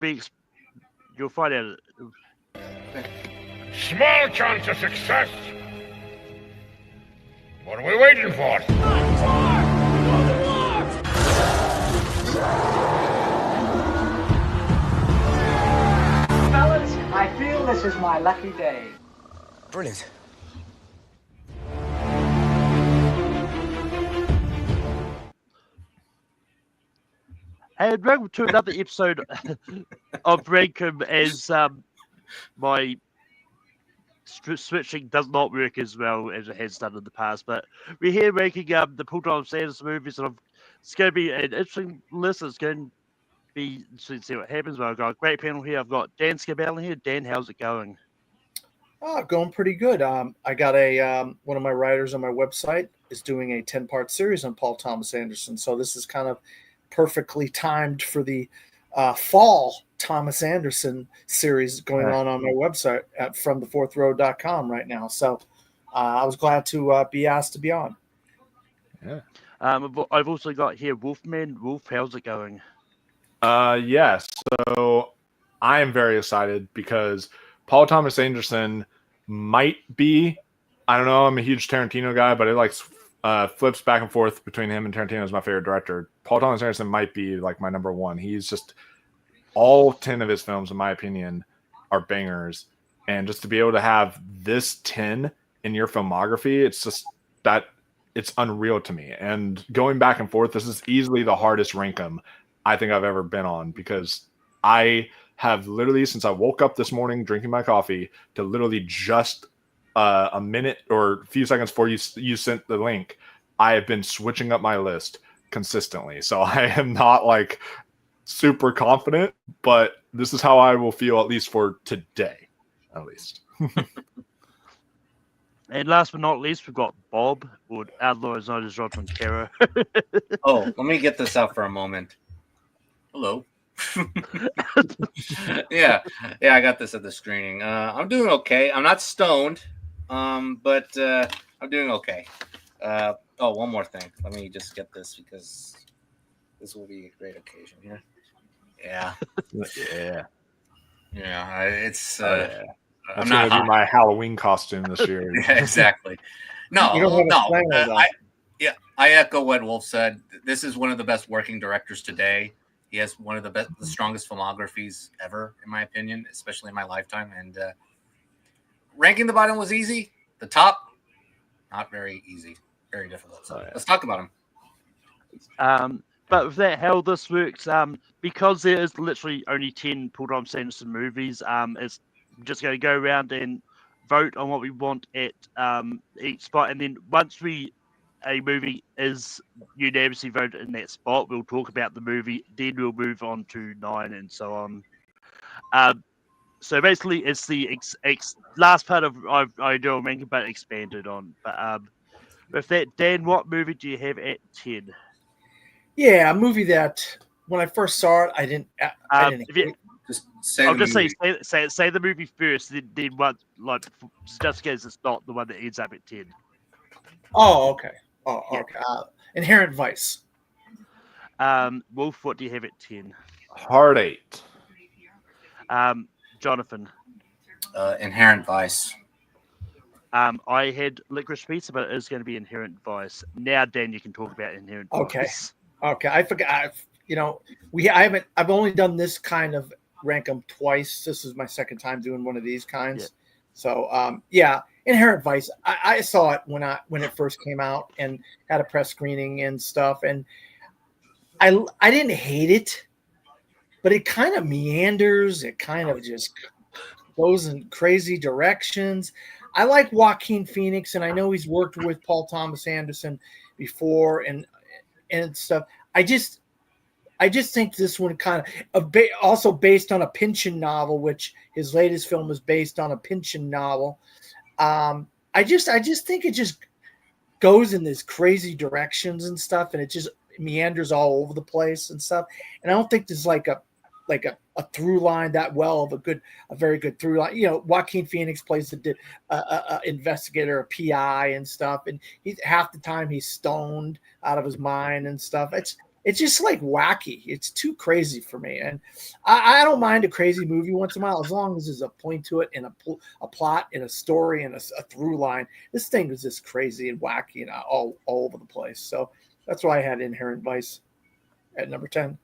You'll find out. Small chance of success. What are we waiting for? Fellas, I feel this is my lucky day. Brilliant. And welcome to another episode of Rankum as my switching does not work as well as it has done in the past. But we're here ranking the Paul Thomas Anderson movies, and it's going to be an interesting list. It's going to be interesting to see what happens. But I've got a great panel here. I've got Dan Scabell here. Dan, how's it going? Oh, going pretty good. I got one of my writers on my website is doing a 10-part series on Paul Thomas Anderson. So this is kind of perfectly timed for the fall Thomas Anderson series going on my website at fromthefourthrow.com right now. So I was glad to be asked to be on. Yeah. I've also got here Wolfman. Wolf, how's it going? Yes. So I am very excited because Paul Thomas Anderson might be, I don't know, I'm a huge Tarantino guy, but it flips back and forth between him and Tarantino as my favorite director. Paul Thomas Anderson might be like my number one. He's just, all 10 of his films, in my opinion, are bangers. And just to be able to have this 10 in your filmography, it's just that it's unreal to me. And going back and forth, this is easily the hardest rankum I think I've ever been on, because I have literally, since I woke up this morning drinking my coffee to literally just a minute or a few seconds before you sent the link, I have been switching up my list consistently. So I am not like super confident, but this is how I will feel, at least for today, at least. And last but not least, we've got Bob, or Outlaw is not as Rod from Terror. Oh, let me get this out for a moment. Hello. yeah, I got this at the screening. I'm doing okay. I'm not stoned, but I'm doing okay. One more thing. Let me just get this because this will be a great occasion here. Yeah. It's. I'm not gonna be my Halloween costume this year. Yeah, exactly. No. I echo what Wolf said. This is one of the best working directors today. He has one of the strongest filmographies ever, in my opinion, especially in my lifetime. And ranking the bottom was easy. The top, not very easy, very difficult. So let's talk about him. But with that, how this works, because there is literally only 10 Paul Thomas Anderson movies, it's just going to go around and vote on what we want at each spot. And then once a movie is unanimously voted in that spot, we'll talk about the movie, then we'll move on to 9 and so on. So basically, it's the last part of I do a ranking, but expanded on. But with that, Dan, what movie do you have at 10? Yeah, a movie that when I first saw it, I didn't. Just say I'll the just movie. say the movie first, then what, like, just in case it's not the one that ends up at 10. Oh, okay. Oh, okay. Inherent Vice. Wolf, what do you have at 10? Hard 8. Jonathan. Inherent Vice. I had Licorice Pizza, but it is going to be Inherent Vice. Now, Dan, you can talk about Inherent Vice. Okay. I forgot. I've only done this kind of rankum twice. This is my second time doing one of these kinds. Yeah. So, Inherent Vice. I saw it when it first came out and had a press screening and stuff, and I didn't hate it, but it kind of meanders. It kind of just goes in crazy directions. I like Joaquin Phoenix, and I know he's worked with Paul Thomas Anderson before and stuff. I just think this one kind of also based on a Pynchon novel, which his latest film is based on a Pynchon novel. I just think it just goes in these crazy directions and stuff, and it just meanders all over the place and stuff. And I don't think there's like a through line that well of a very good through line. You know, Joaquin Phoenix plays the investigator, a PI and stuff, and he's half the time he's stoned out of his mind and stuff. it's just like wacky. It's too crazy for me, and I don't mind a crazy movie once in a while as long as there's a point to it and a plot and a story and a through line. This thing is just crazy and wacky and all over the place. So that's why I had Inherent Vice at number 10.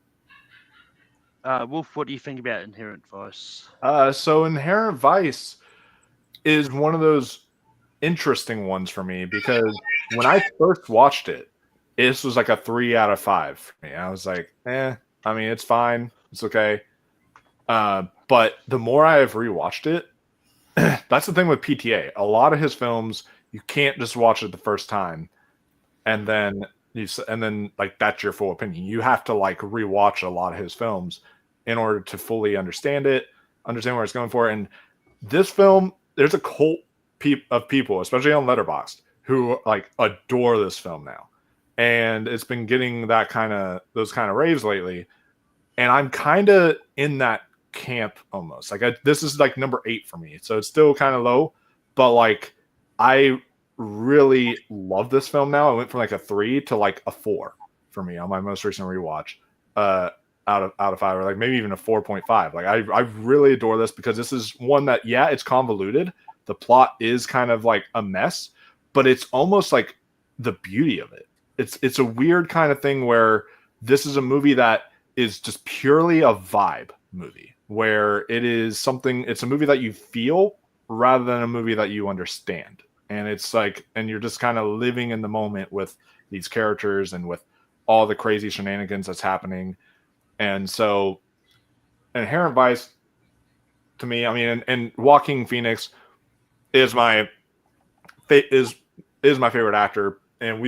Wolf, what do you think about Inherent Vice? So Inherent Vice is one of those interesting ones for me because when I first watched it, this was like a 3 out of 5 for me. I was like, I mean, it's fine. It's okay. But the more I have rewatched it, that's the thing with PTA. A lot of his films, you can't just watch it the first time and then like that's your full opinion. You have to like rewatch a lot of his films in order to fully understand it, understand where it's going for. And this film, there's a cult of people, especially on Letterboxd, who like adore this film now. And it's been getting those kind of raves lately. And I'm kind of in that camp almost. Like this is like number 8 for me. So it's still kind of low, but like I really love this film now. I went from like a 3 to like a 4 for me on my most recent rewatch. Out of 5, or like maybe even a 4.5. Like I really adore this because this is one that, yeah, it's convoluted. The plot is kind of like a mess, but it's almost like the beauty of it. It's a weird kind of thing where this is a movie that is just purely a vibe movie, where it's a movie that you feel rather than a movie that you understand. And it's like, and you're just kind of living in the moment with these characters and with all the crazy shenanigans that's happening. And so Inherent Vice to me, I mean, and Joaquin Phoenix is my favorite actor, and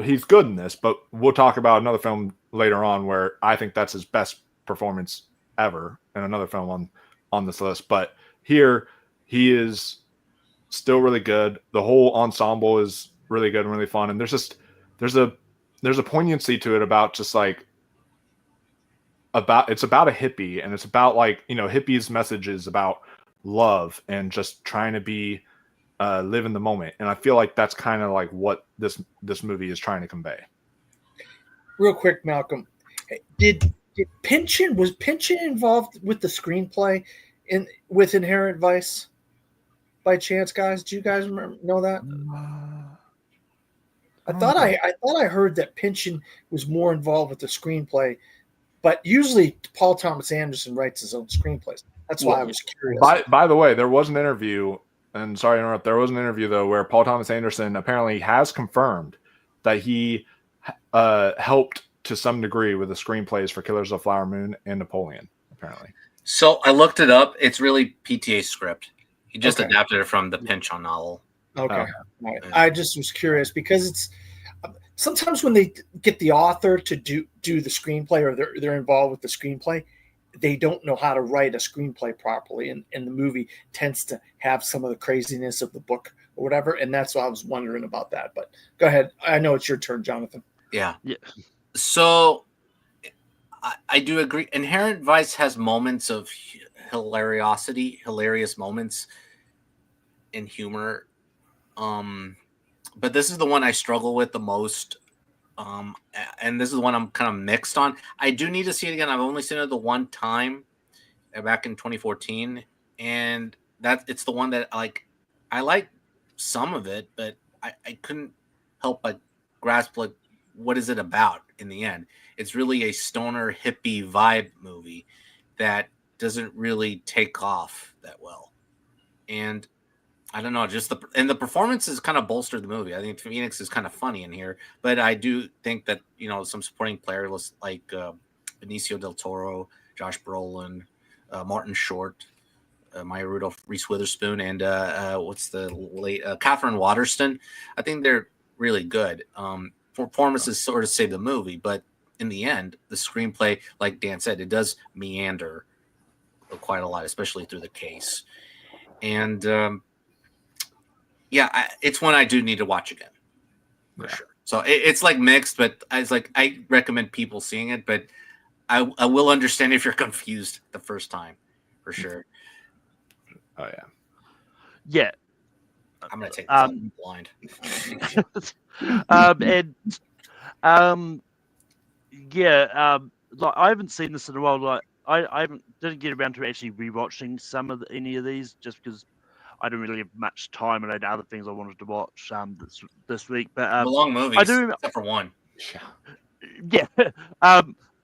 he's good in this, but we'll talk about another film later on where I think that's his best performance ever in another film on this list. But here he is still really good. The whole ensemble is really good and really fun. And there's a poignancy to it about just like it's about a hippie, and it's about like, you know, hippies' message is about love and just trying to be live in the moment. And I feel like that's kind of like what this movie is trying to convey. Real quick, Malcolm, was Pynchon involved with the screenplay with Inherent Vice by chance, guys? Do you guys know that? I thought I heard that Pynchon was more involved with the screenplay, but usually Paul Thomas Anderson writes his own screenplays. That's why I was curious. By the way, there was an interview, and sorry to interrupt, there was an interview though where Paul Thomas Anderson apparently has confirmed that he helped to some degree with the screenplays for Killers of the Flower Moon and Napoleon, apparently. So I looked it up. It's really PTA's script. He just adapted it from the Pynchon novel. Okay. Right. I just was curious because it's sometimes when they get the author to do the screenplay, or they're involved with the screenplay, they don't know how to write a screenplay properly, and the movie tends to have some of the craziness of the book or whatever. And that's why I was wondering about that. But go ahead. I know it's your turn, Jonathan. Yeah. So I do agree. Inherent Vice has moments of hilarious moments in humor. But this is the one I struggle with the most. And this is one I'm kind of mixed on. I do need to see it again. I've only seen it the one time back in 2014. And it's the one that I like some of it, but I couldn't help but grasp like what is it about in the end. It's really a stoner hippie vibe movie that doesn't really take off that well. And I don't know, the performances kind of bolstered the movie. I think Phoenix is kind of funny in here, but I do think that, you know, some supporting players like Benicio del Toro, Josh Brolin, Martin Short, Maya Rudolph, Reese Witherspoon, and what's the late Catherine Waterston. I think they're really good. Performances sort of save the movie, but in the end, the screenplay, like Dan said, it does meander quite a lot, especially through the case. And it's one I do need to watch again for sure. So it's like mixed, but I recommend people seeing it, but I will understand if you're confused the first time for sure. Oh yeah. Yeah. I'm gonna take this blind. Yeah, like I haven't seen this in a while. Like I didn't get around to actually rewatching any of these just because I didn't really have much time and I had other things I wanted to watch this week. But The long I movies, do, except for one. yeah.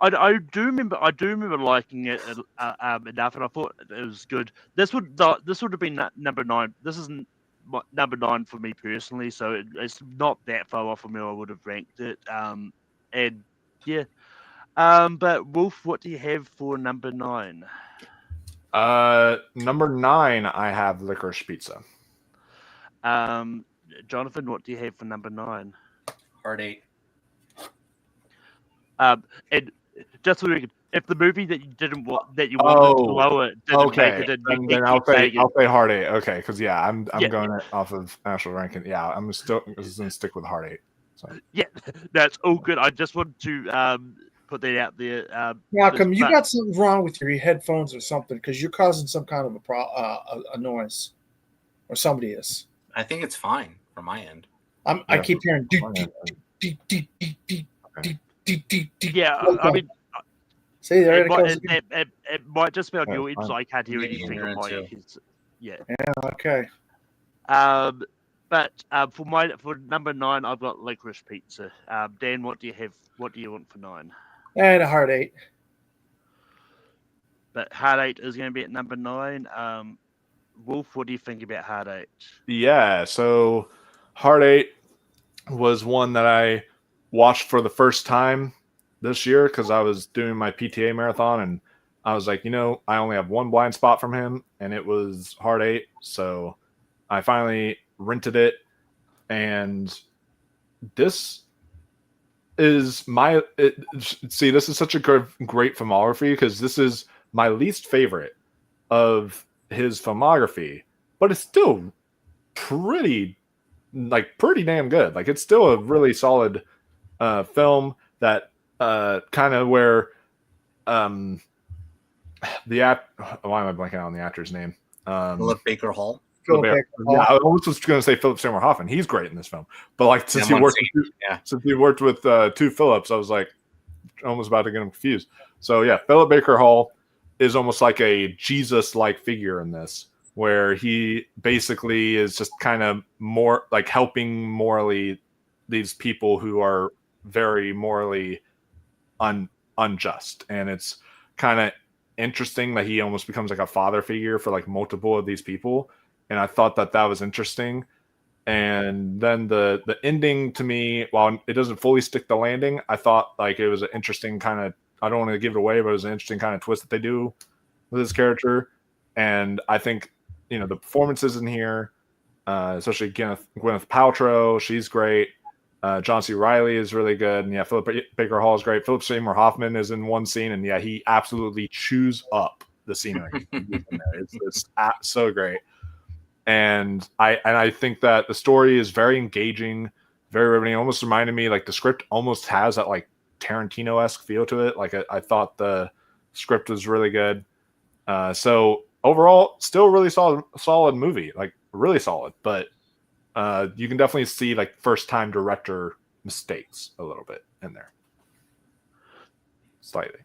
I do remember liking it enough, and I thought it was good. This would have been number 9. This isn't number 9 for me personally, so it's not that far off from where I would have ranked it. And yeah. But Wolf, what do you have for number 9? Number 9, I have Licorice Pizza. Jonathan, what do you have for number 9? Hard 8. And just so we can, if the movie that you didn't want that you wanted to lower didn't make it, then I'll say Hard 8. Okay, because I'm going off of actual ranking. Yeah, I'm still gonna stick with Hard 8. So. Yeah, that's all good. I just wanted to put that out there. Malcolm, you got something wrong with your headphones or something because you're causing some kind of a noise, or somebody is. I think it's fine from my end. I keep hearing deep. Yeah, I mean, see there it might just be on your end, so I can't hear anything on my end. Yeah. Okay. But for number 9, I've got Licorice Pizza. Dan, what do you have? What do you want for 9? And a Hard 8. But Hard 8 is going to be at number 9. Wolf, what do you think about Hard 8? Yeah, so Hard 8 was one that I watched for the first time this year because I was doing my PTA marathon and I was like, I only have one blind spot from him and it was Hard 8. So I finally rented it, and this is this is such a great filmography because this is my least favorite of his filmography, but it's still pretty damn good. Like, it's still a really solid film that kind of where why am I blanking on the actor's name? Philip Baker Hall. Yeah, I almost was going to say Philip Seymour Hoffman. He's great in this film, but like since he worked with two Phillips, I was like almost about to get him confused. So yeah, Philip Baker Hall is almost like a Jesus-like figure in this, where he basically is just kind of more like helping morally these people who are very morally unjust, and it's kind of interesting that he almost becomes like a father figure for like multiple of these people. And I thought that was interesting. And then the ending to me, while it doesn't fully stick the landing, I thought like it was an interesting kind of, I don't want to give it away, but it was an interesting kind of twist that they do with his character. And I think, the performances in here, especially Gwyneth Paltrow, she's great. John C. Reilly is really good. And yeah, Philip Baker Hall is great. Philip Seymour Hoffman is in one scene, and yeah, he absolutely chews up the scenery. It's so great. And I think that the story is very engaging, very riveting. It almost reminded me, like the script almost has that like Tarantino-esque feel to it. Like I thought the script was really good. So overall, still really solid movie, like really solid. But you can definitely see like first-time director mistakes a little bit in there, slightly.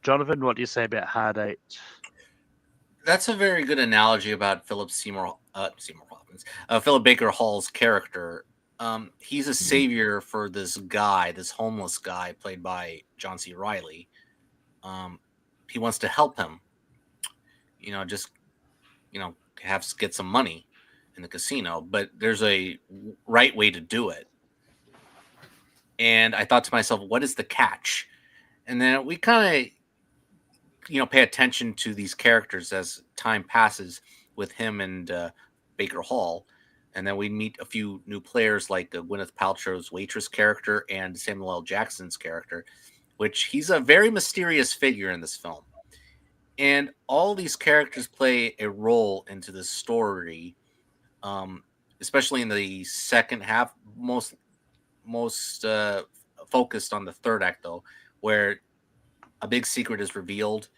Jonathan, what do you say about Hard 8? That's a very good analogy about Philip Baker Hall's character. He's a savior for this guy, this homeless guy played by John C. Reilly. He wants to help him, get some money in the casino, but there's a right way to do it. And I thought to myself, what is the catch? And then we kind of, pay attention to these characters as time passes with him and Baker Hall. And then we meet a few new players like Gwyneth Paltrow's waitress character and Samuel L. Jackson's character, which he's a very mysterious figure in this film. And all these characters play a role into this story, especially in the second half, most focused on the third act, though, where a big secret is revealed,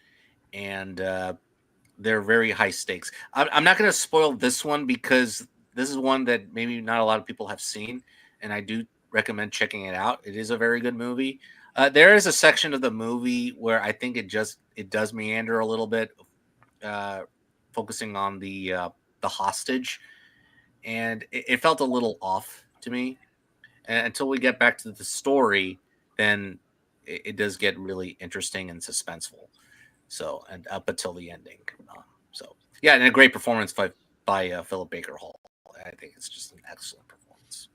and they're very high stakes. I'm not going to spoil this one because this is one that maybe not a lot of people have seen, and I do recommend checking it out. It is a very good movie. There is a section of the movie where I think it does meander a little bit, focusing on the hostage, and it felt a little off to me. And until we get back to the story, then it does get really interesting and suspenseful. So, and up until the ending. So yeah, and a great performance by Philip Baker Hall. I think it's just an excellent performance.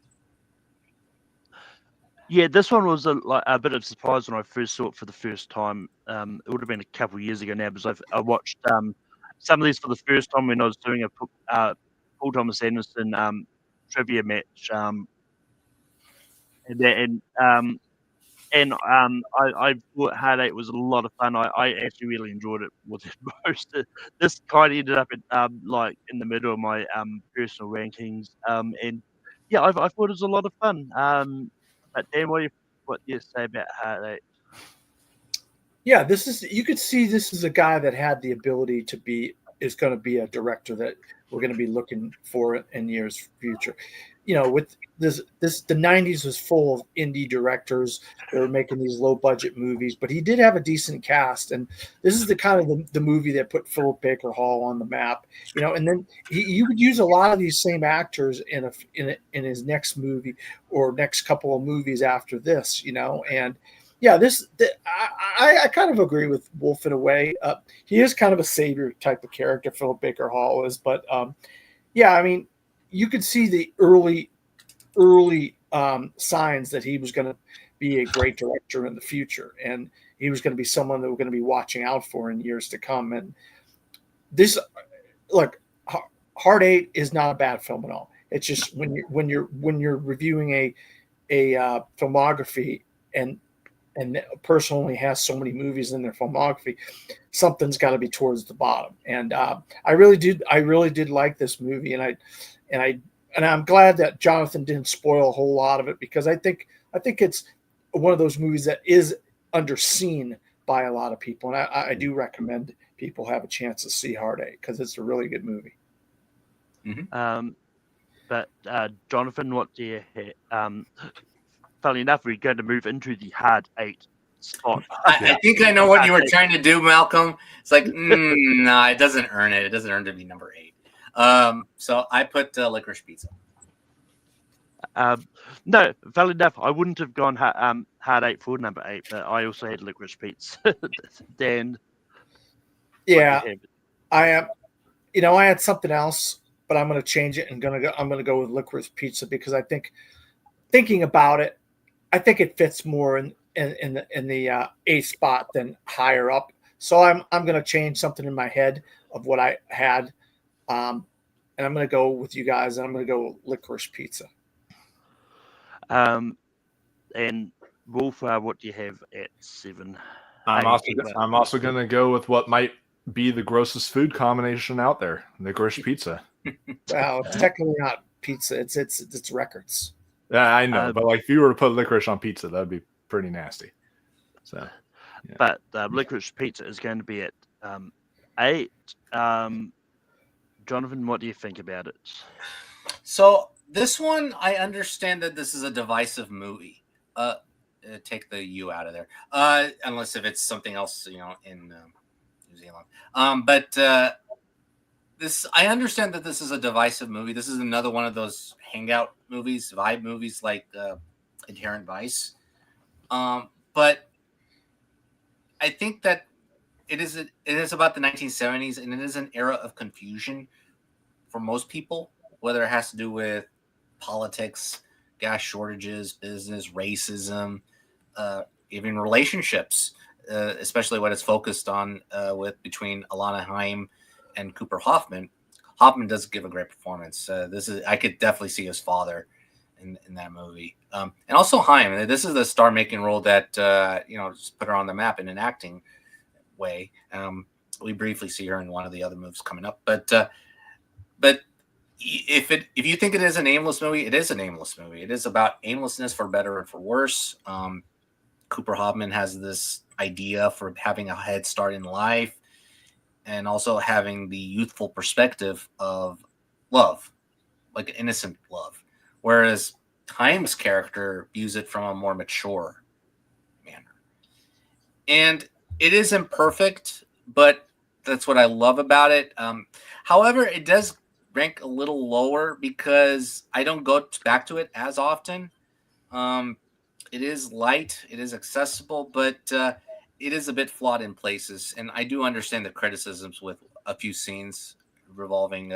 Yeah, this one was a bit of a surprise when I first saw it for the first time. It would have been a couple of years ago now, because I watched some of these for the first time when I was doing a Paul Thomas Anderson trivia match, and that, I thought Hard Eight was a lot of fun. I actually really enjoyed it more than most. This kind of ended up like in the middle of my personal rankings, and yeah, I thought it was a lot of fun. But Dan, what do you say about Hard Eight? Yeah, you could see this is a guy that had the ability is going to be a director that we're going to be looking for in years future. With the 90s was full of indie directors that were making these low budget movies, but he did have a decent cast, and this is the kind of the movie that put Philip Baker Hall on the map. And then you would use a lot of these same actors in his next movie or next couple of movies after this, and yeah, I kind of agree with Wolf in a way. He is kind of a savior type of character, Philip Baker Hall is, but yeah, I mean, you could see the early signs that he was going to be a great director in the future, and he was going to be someone that we're going to be watching out for in years to come. And this, look, Hard Eight is not a bad film at all. It's just when you're reviewing a filmography and a person only has so many movies in their filmography, something's got to be towards the bottom. And I really did like this movie, and I'm glad that Jonathan didn't spoil a whole lot of it, because I think it's one of those movies that is underseen by a lot of people, and I do recommend people have a chance to see Hard Eight, because it's a really good movie. Mm-hmm. But Jonathan, what do you funnily enough, we're going to move into the Hard Eight spot. I think I know what you were trying to do, Malcolm. It's like, no, it doesn't earn it. It doesn't earn to be number 8. So I put Licorice Pizza. No, funnily enough, I wouldn't have gone Hard Eight for number 8, but I also had Licorice Pizza. Dan, yeah, I am. I had something else, but I'm going to change it and I'm going to go with Licorice Pizza, because I think, thinking about it, I think it fits more in the A spot than higher up. So I'm going to change something in my head of what I had, and I'm going to go with you guys, and I'm going to go Licorice Pizza. And Wolf, what do you have at 7? I'm also going to go with what might be the grossest food combination out there: licorice pizza. Well, it's technically not pizza; it's records. Yeah, I know, but like if you were to put licorice on pizza, that'd be pretty nasty. So, yeah. But Licorice Pizza is going to be at 8. Jonathan, what do you think about it? So this one, I understand that this is a divisive movie. Take the U out of there, unless if it's something else, in New Zealand. But I understand that this is a divisive movie. This is another one of those hangout movies, vibe movies like Inherent Vice. But I think that it is about the 1970s, and it is an era of confusion for most people, whether it has to do with politics, gas shortages, business, racism, even relationships, especially what it's focused on between Alana Haim and Cooper Hoffman. Hoffman does give a great performance. I could definitely see his father in that movie, and also Haim. This is the star-making role that just put her on the map in an acting way. We briefly see her in one of the other movies coming up, but if you think it is an aimless movie, it is an aimless movie. It is about aimlessness for better and for worse. Cooper Hoffman has this idea for having a head start in life, and also having the youthful perspective of love, like innocent love. Whereas Haim's character views it from a more mature manner. and it isn't perfect, but that's what I love about it. However, it does rank a little lower because I don't go back to it as often. It is light, it is accessible, but it is a bit flawed in places. And I do understand the criticisms with a few scenes revolving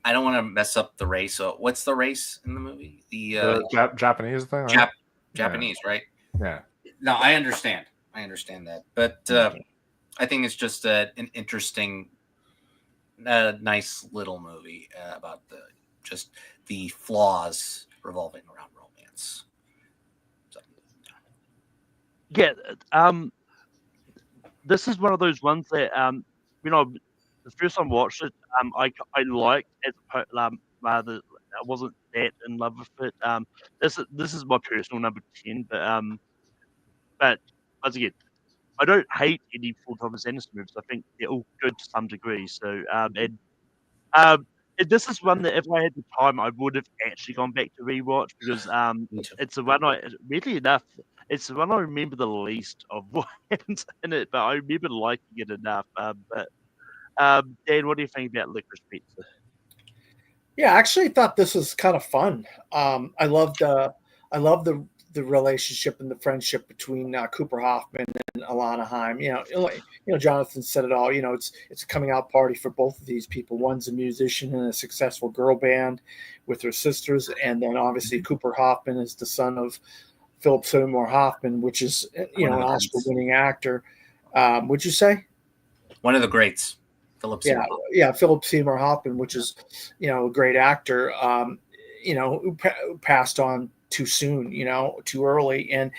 I don't want to mess up the race. So what's the race in the movie? The Japanese thing, right? Japanese, right? Yeah. No, I understand that, but I think it's just an interesting, nice little movie about the flaws revolving around romance. So. Yeah, this is one of those ones that the first time I watched it, I liked it, rather I wasn't that in love with it. This is my personal number 10, but once again, I don't hate any Paul Thomas Anderson movies. I think they're all good to some degree. So um, this is one that if I had the time, I would have actually gone back to rewatch because it's the one weirdly enough, it's the one I remember the least of what happens in it, but I remember liking it enough. Dan, what do you think about Licorice Pizza? Yeah, I actually thought this was kind of fun. I loved the relationship and the friendship between Cooper Hoffman and Alana Haim. Jonathan said it all. It's a coming out party for both of these people. One's a musician in a successful girl band with her sisters, and then obviously Cooper Hoffman is the son of Philip Seymour Hoffman, which is an Oscar-winning actor. Would you say? One of the greats. Philip Seymour. Yeah, Philip Seymour Hoffman, which is, a great actor, who passed on too soon, too early, and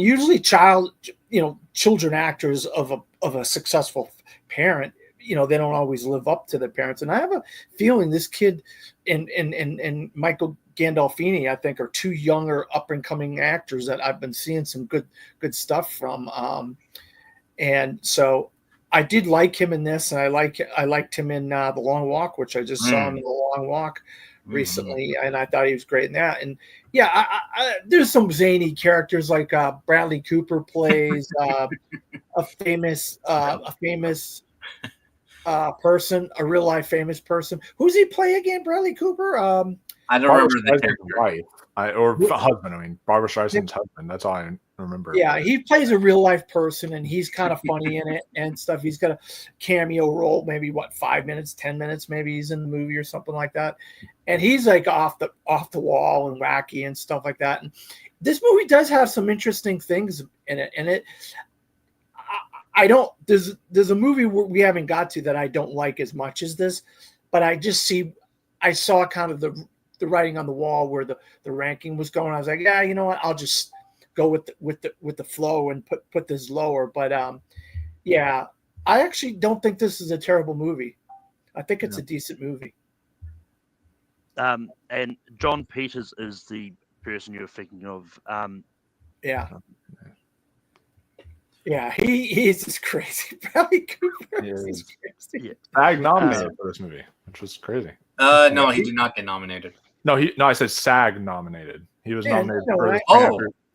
usually children actors of a successful parent, they don't always live up to their parents, and I have a feeling this kid and Michael Gandolfini, I think, are two younger up and coming actors that I've been seeing some good stuff from, and so. I did like him in this, and I liked him in The Long Walk, which I just saw him in The Long Walk recently, and I thought he was great in that. And yeah, there's some zany characters like Bradley Cooper plays a famous person, a real life famous person. Who's he play again? Bradley Cooper. I don't remember the character. Wife, husband. I mean, Barbara Streisand's husband. That's all I remember. Yeah, he plays a real life person, and he's kind of funny in it and stuff. He's got a cameo role, maybe 5 minutes, 10 minutes, maybe he's in the movie or something like that. And he's like off the wall and wacky and stuff like that. And this movie does have some interesting things in it. And there's a movie we haven't got to that I don't like as much as this, but I saw kind of the writing on the wall where the ranking was going. I was like, yeah, you know what? I'll just go with the flow and put this lower. But yeah, I actually don't think this is a terrible movie. I think it's a decent movie. And John Peters is the person you're thinking of. Yeah. Yeah, he's just crazy. Bradley Cooper. He's crazy. Yeah. SAG nominated for this movie, which was crazy. No, he did not get nominated. No, I said SAG nominated. He was nominated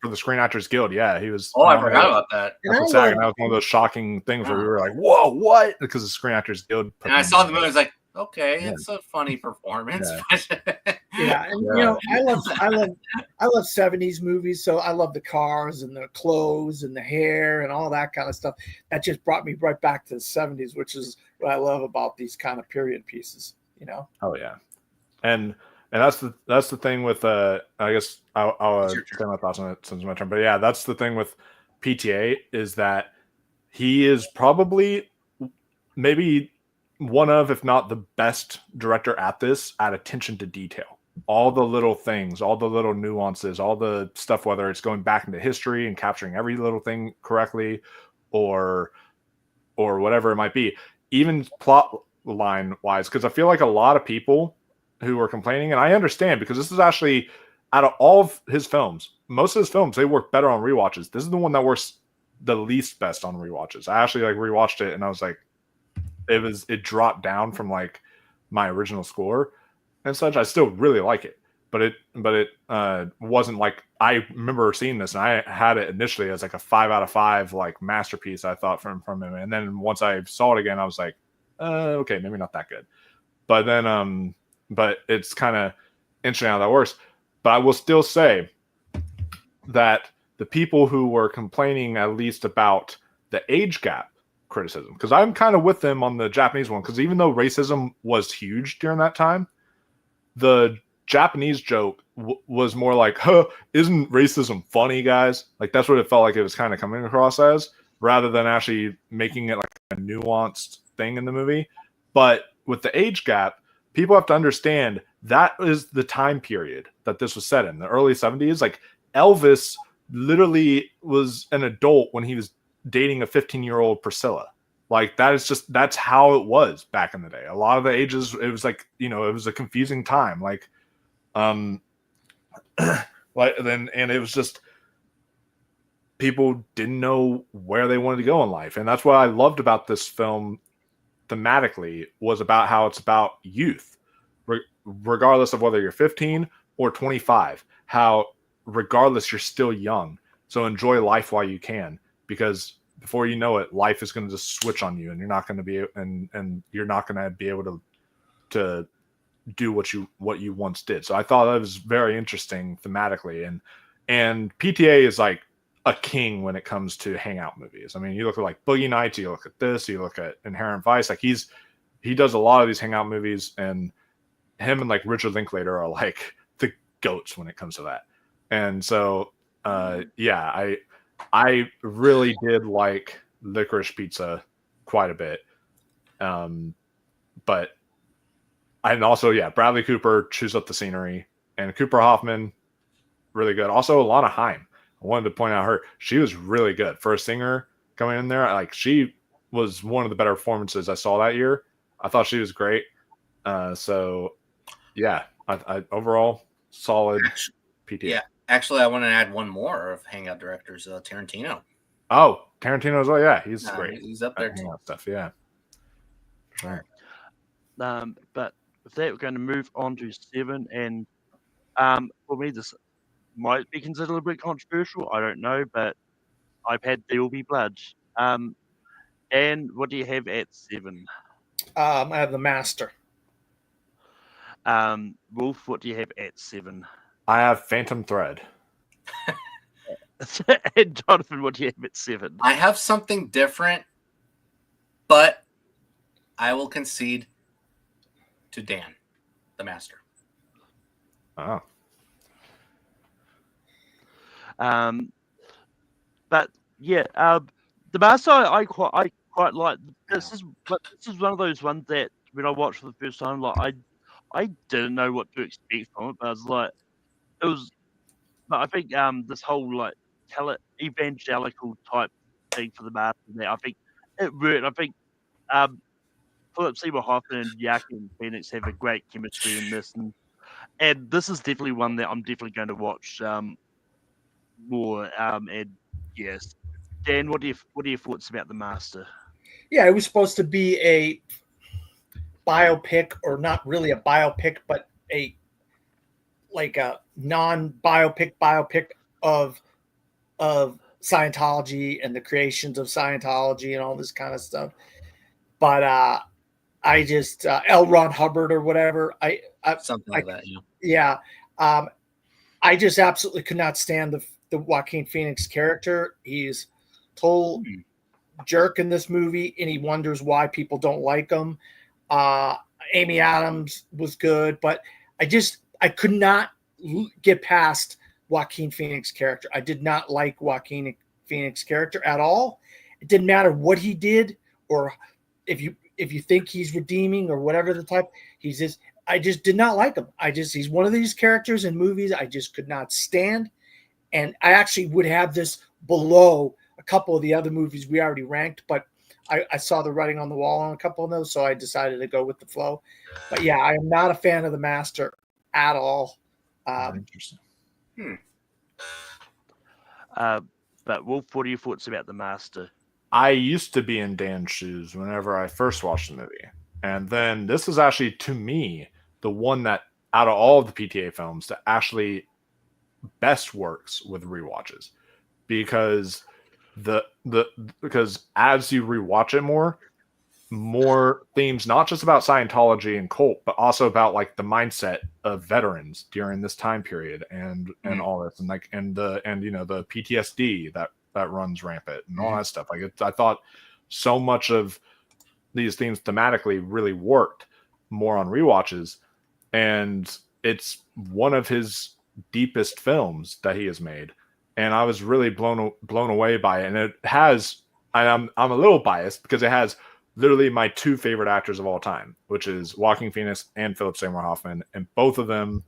for the Screen Actors Guild. Yeah, he was. Oh, I forgot about that. That's what SAG, and that was one of those shocking things where we were like, "Whoa, what?" Because the Screen Actors Guild. And I saw the movie. I was like, "Okay, it's a funny performance." Yeah, and I love 70s movies, so I love the cars and the clothes and the hair and all that kind of stuff. That just brought me right back to the 70s, which is what I love about these kind of period pieces. Oh yeah, and that's the thing with I guess I'll say my thoughts on it since it's my turn. But yeah, that's the thing with PTA is that he is probably maybe one of, if not the best director at attention to detail. All the little things, all the little nuances, all the stuff, whether it's going back into history and capturing every little thing correctly or whatever it might be, even plot line wise, because I feel like a lot of people who were complaining, and I understand, because this is actually, out of all of his films, most of his films, they work better on rewatches. This is the one that works the least best on rewatches. I actually rewatched it and I was like, it dropped down from my original score and such. I still really like it, but it wasn't I remember seeing this, and I had it initially as like a 5 out of 5 like masterpiece. I thought from him, and then once I saw it again, I was like, okay, maybe not that good. But then, but it's kind of interesting how that works. But I will still say that the people who were complaining at least about the age gap criticism, because I'm kind of with them on the Japanese one, because even though racism was huge during that time, the Japanese joke was more like, huh, isn't racism funny, guys? Like, that's what it felt like it was kind of coming across as, rather than actually making it like a nuanced thing in the movie. But with the age gap, people have to understand that is the time period that this was set in, the early 70s. Like, Elvis literally was an adult when he was dating a 15-year-old Priscilla. Like, that's how it was back in the day. A lot of the ages, it was like, it was a confusing time. Like, like then, and it was just, people didn't know where they wanted to go in life. And that's what I loved about this film thematically, was about how it's about youth, regardless of whether you're 15 or 25, how regardless, you're still young. So enjoy life while you can, because before you know it, life is going to just switch on you, and you're not going to be, and you're not going to be able to do what you once did. So I thought that was very interesting thematically, and PTA is like a king when it comes to hangout movies. I mean, you look at like Boogie Nights, you look at this, you look at Inherent Vice. Like, he does a lot of these hangout movies, and him and like Richard Linklater are like the goats when it comes to that. And so, yeah, I really did like Licorice Pizza quite a bit. But, and also, yeah, Bradley Cooper chews up the scenery, and Cooper Hoffman, really good. Also, Alana Haim, I wanted to point out she was really good for a singer coming in there. Like, she was one of the better performances I saw that year. I thought she was great. So, yeah, I overall solid PTA. Yeah, actually, I want to add one more of Hangout directors, Tarantino. Oh, Tarantino as well. Yeah, he's great. He's up there too. Stuff, yeah. Sure. But with that, we're going to move on to 7, and for me, this might be considered a bit controversial. I don't know, but I've had There Will Be Blood. And what do you have at 7? I have The Master. Wolf, what do you have at 7? I have Phantom Thread. And Jonathan, what do you have at 7? I have something different, but I will concede to Dan, The Master. Oh. But yeah, The Master, I quite like. This is one of those ones that when I watched for the first time, like I didn't know what to expect from it, but I was like, it was. But I think this whole like evangelical type thing for The Master, there, I think it worked. I think Philip Seymour Hoffman and Joaquin Phoenix have a great chemistry in this, and this is definitely one that I'm definitely going to watch more. And yes, Dan, what are your thoughts about The Master? Yeah, it was supposed to be a biopic, or not really a biopic, but a non-biopic of Scientology and the creations of Scientology and all this kind of stuff. But I just L. Ron Hubbard or whatever. Something like that. Yeah. I just absolutely could not stand the Joaquin Phoenix character. He's total jerk in this movie, and he wonders why people don't like him. Amy Adams was good, but I could not get past Joaquin Phoenix character. I did not like Joaquin Phoenix character at all. It didn't matter what he did, or if you think he's redeeming or whatever the type, I just did not like him. He's one of these characters in movies I just could not stand. And I actually would have this below a couple of the other movies we already ranked, but I saw the writing on the wall on a couple of those, so I decided to go with the flow. But yeah, I am not a fan of The Master at all. Interesting. But Wolf, what are your thoughts about The Master? I used to be in Dan's shoes whenever I first watched the movie. And then this is actually, to me, the one that, out of all of the PTA films, that actually best works with rewatches, because because as you rewatch it more themes, not just about Scientology and cult, but also about like the mindset of veterans during this time period and all this, and like and the PTSD that runs rampant and all that stuff. Like I thought so much of these themes thematically really worked more on rewatches, and it's one of his deepest films that he has made, and I was really blown away by it. And it has, and I'm a little biased because it has literally my two favorite actors of all time, which is Joaquin Phoenix and Philip Seymour Hoffman, and both of them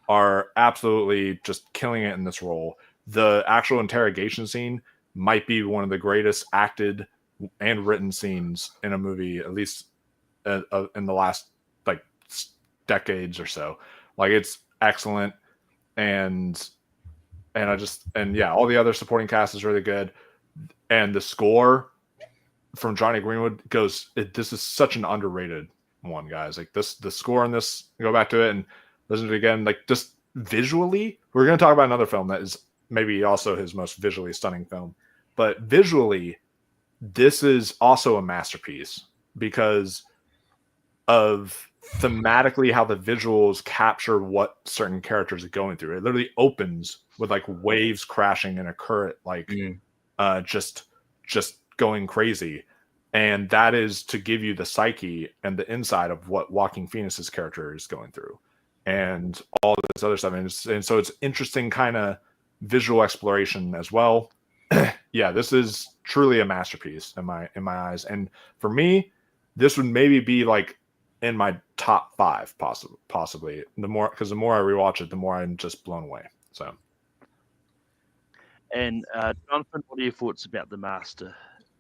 are absolutely just killing it in this role. The actual interrogation scene might be one of the greatest acted and written scenes in a movie, at least in the last like decades or so. Like it's excellent, and yeah, all the other supporting cast is really good, and the score from Johnny Greenwood this is such an underrated one, guys. Like the score in this, go back to it and listen to it again. Like just visually, we're going to talk about another film that is maybe also his most visually stunning film, but visually, this is also a masterpiece because of thematically how the visuals capture what certain characters are going through. It literally opens with like waves crashing in a current, like just going crazy, and that is to give you the psyche and the inside of what Joaquin Phoenix's character is going through, and all this other stuff. And so it's interesting kind of visual exploration as well. Yeah, this is truly a masterpiece in my eyes, and for me, this would maybe be like in my top 5, possibly. The more I rewatch it, the more I'm just blown away. So. And Jonathan, what are your thoughts about The Master?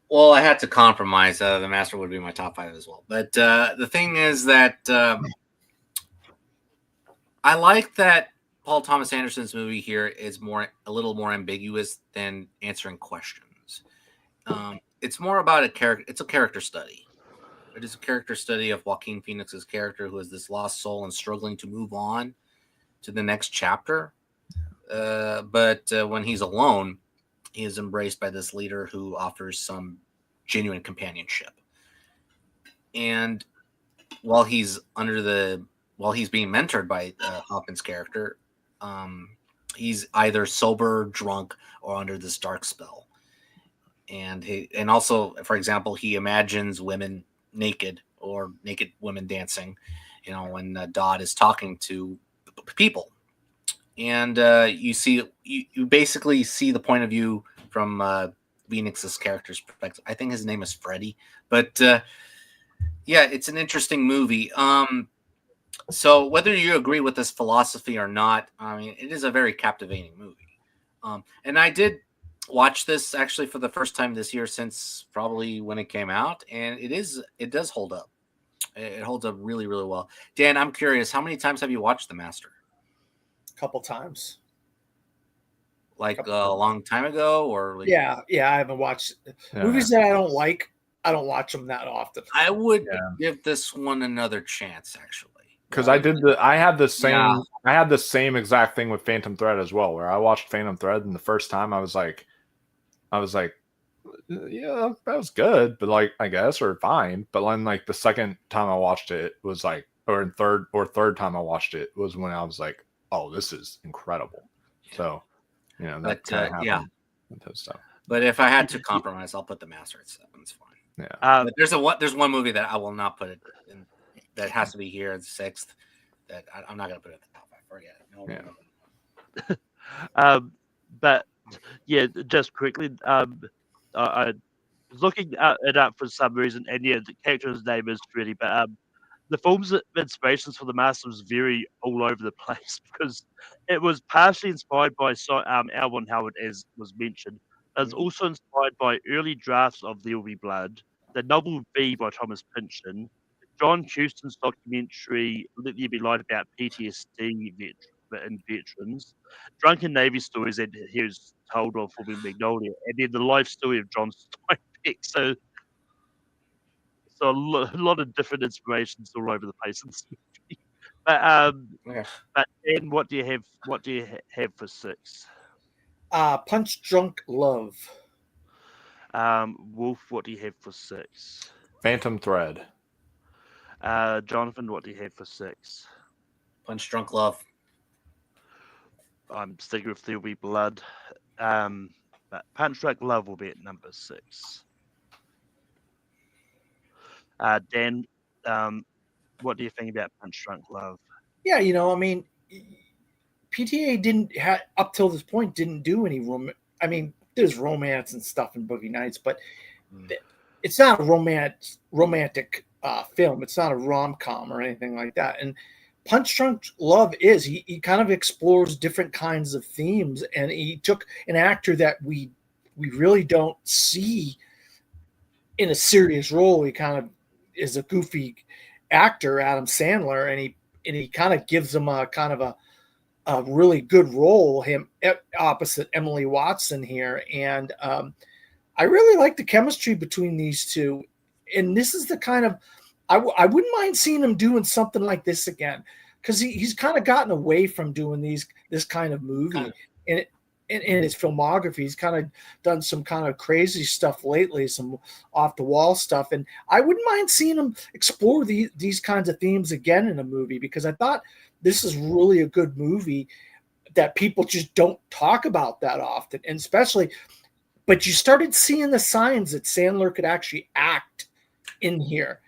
Well, I had to compromise. The Master would be my top 5 as well. But the thing is that I like that Paul Thomas Anderson's movie here is a little more ambiguous than answering questions. It's more about a character. It's a character study. It is a character study of Joaquin Phoenix's character, who is this lost soul and struggling to move on to the next chapter. But when he's alone, he is embraced by this leader who offers some genuine companionship. And while he's being mentored by Hoffman's character, he's either sober, drunk, or under this dark spell. And also, for example, he imagines women naked or naked women dancing, when Dodd is talking to people. And you basically see the point of view from Phoenix's character's perspective. I think his name is Freddie, but yeah, it's an interesting movie. So whether you agree with this philosophy or not, I mean, it is a very captivating movie. And I did watch this actually for the first time this year since probably when it came out, and it does hold up. It holds up really, really well. Dan, I'm curious, how many times have you watched The Master? A couple times. Like a long time ago, or like... Yeah, I haven't watched movies that I don't like. I don't watch them that often. I would give this one another chance, actually. Because I had the same exact thing with Phantom Thread as well, where I watched Phantom Thread, and the first time I was like, yeah, that was good, but like, I guess, or fine. But then like the second time I watched it was like, or third time I watched it was when I was like, oh, this is incredible. So, that kind of happened with those stuff. But if I had to compromise, I'll put The Master at 7. It's fine. Yeah. But there's one movie that I will not put it in. That has to be here at 6th. That I'm not going to put it at the top 5. Forget it. No. But yeah, just quickly, I was looking it up for some reason, and yeah, the character's name is Freddie. But the film's inspirations for The Master was very all over the place because it was partially inspired by L. Ron Howard, as was mentioned. It was also inspired by early drafts of There Will Be Blood, the novel V by Thomas Pynchon, John Huston's documentary Let There Be Light about PTSD in veterans, Drunken Navy stories that he was told of for Magnolia, and then the life story of John Steinbeck. So a lot of different inspirations all over the place in this movie. Okay. but then what do you have? What do you have for 6? Punch Drunk Love. Wolf, what do you have for 6? Phantom Thread. Jonathan, what do you have for 6? Punch Drunk Love. I'm sticking with There'll Be Blood. But Punch Drunk Love will be at number 6. Dan, what do you think about Punch Drunk Love? Yeah, I mean, PTA didn't up till this point didn't do any I mean, there's romance and stuff in Boogie Nights, but it's not a romantic film. It's not a rom-com or anything like that. And Punch Drunk Love is he kind of explores different kinds of themes, and he took an actor that we really don't see in a serious role. He kind of is a goofy actor, Adam Sandler, and he kind of gives him a kind of a really good role, him opposite Emily Watson here. And I really like the chemistry between these two. And this is the kind of, I wouldn't mind seeing him doing something like this again, because he's kind of gotten away from doing this kind of movie. And in his filmography, he's kind of done some kind of crazy stuff lately, some off the wall stuff. And I wouldn't mind seeing him explore these kinds of themes again in a movie, because I thought this is really a good movie that people just don't talk about that often. And especially, but you started seeing the signs that Sandler could actually act in here,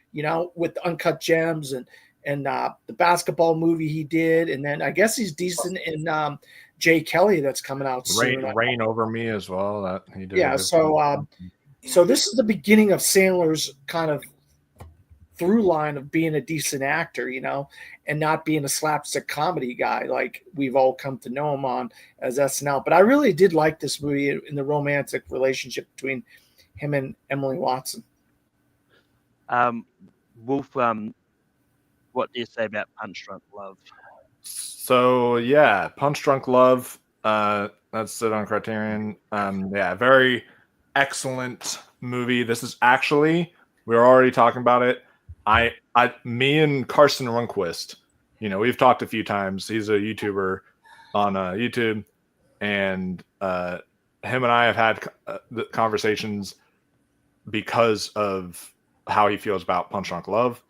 with Uncut Gems and the basketball movie he did. And then I guess he's decent in Jay Kelly that's coming out soon. Rain Over Me as well. That he did. Yeah, so this is the beginning of Sandler's kind of through line of being a decent actor, and not being a slapstick comedy guy like we've all come to know him on as SNL. But I really did like this movie in the romantic relationship between him and Emily Watson. Wolf, what do you say about Punch Drunk Love? So yeah, Punch Drunk Love. That's it on Criterion. Yeah, very excellent movie. This is actually, we were already talking about it. Me and Carson Runquist, we've talked a few times. He's a YouTuber on YouTube, and him and I have had the conversations because of how he feels about Punch Drunk Love,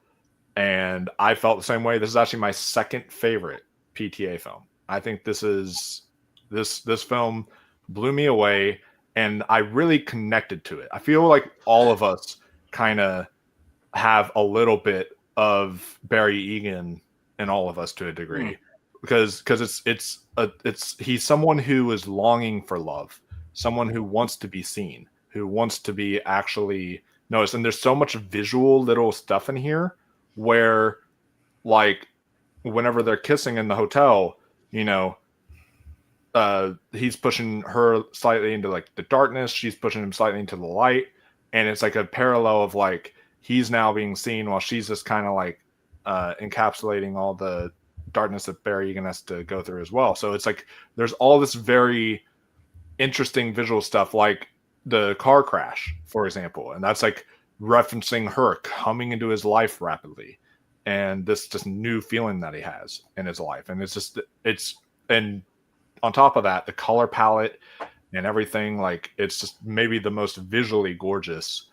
and I felt the same way. This is actually my second favorite PTA film. I think this film blew me away, and I really connected to it. I feel like all of us kind of have a little bit of Barry Egan in all of us to a degree, because he's someone who is longing for love, someone who wants to be seen, who wants to be actually noticed. And there's so much visual little stuff in here where, like, whenever they're kissing in the hotel, he's pushing her slightly into like the darkness, she's pushing him slightly into the light, and it's like a parallel of like he's now being seen while she's just kind of like encapsulating all the darkness that Barry Egan has to go through as well. So it's like there's all this very interesting visual stuff, like the car crash, for example, and that's like referencing her coming into his life rapidly, and this just new feeling that he has in his life. And and on top of that, the color palette and everything, like, it's just maybe the most visually gorgeous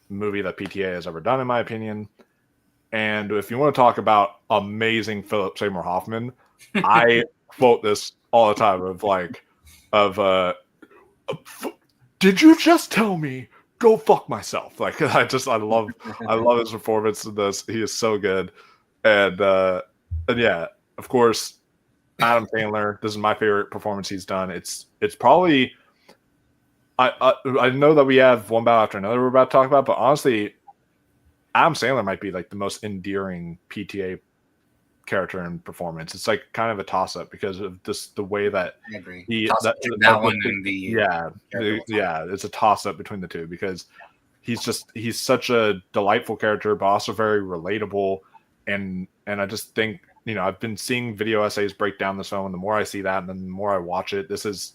movie that PTA has ever done, in my opinion. And if you want to talk about amazing Philip Seymour Hoffman, I quote this all the time did you just tell me go fuck myself? Like, I love his performance in this. He is so good. And yeah, of course, Adam Sandler, this is my favorite performance he's done. It's probably, I know that we have one battle after another we're about to talk about, but honestly, Adam Sandler might be like the most endearing PTA character in performance. It's like kind of a toss-up because of the way that I agree. It's a toss-up between the two, because he's such a delightful character, but also very relatable. And I just think, I've been seeing video essays break down this film, and the more I see that, and then the more I watch it, this is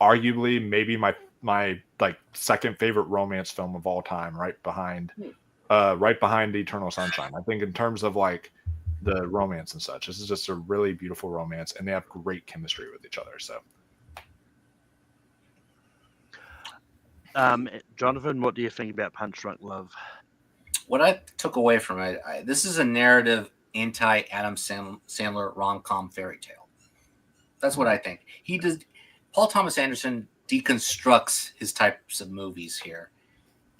arguably maybe my like second favorite romance film of all time, right behind Eternal Sunshine. I think in terms of like the romance and such. This is just a really beautiful romance, and they have great chemistry with each other. So, Jonathan, what do you think about Punch Drunk Love? What I took away from it, this is a narrative anti-Adam Sandler rom-com fairy tale. That's what I think. Paul Thomas Anderson deconstructs his types of movies here,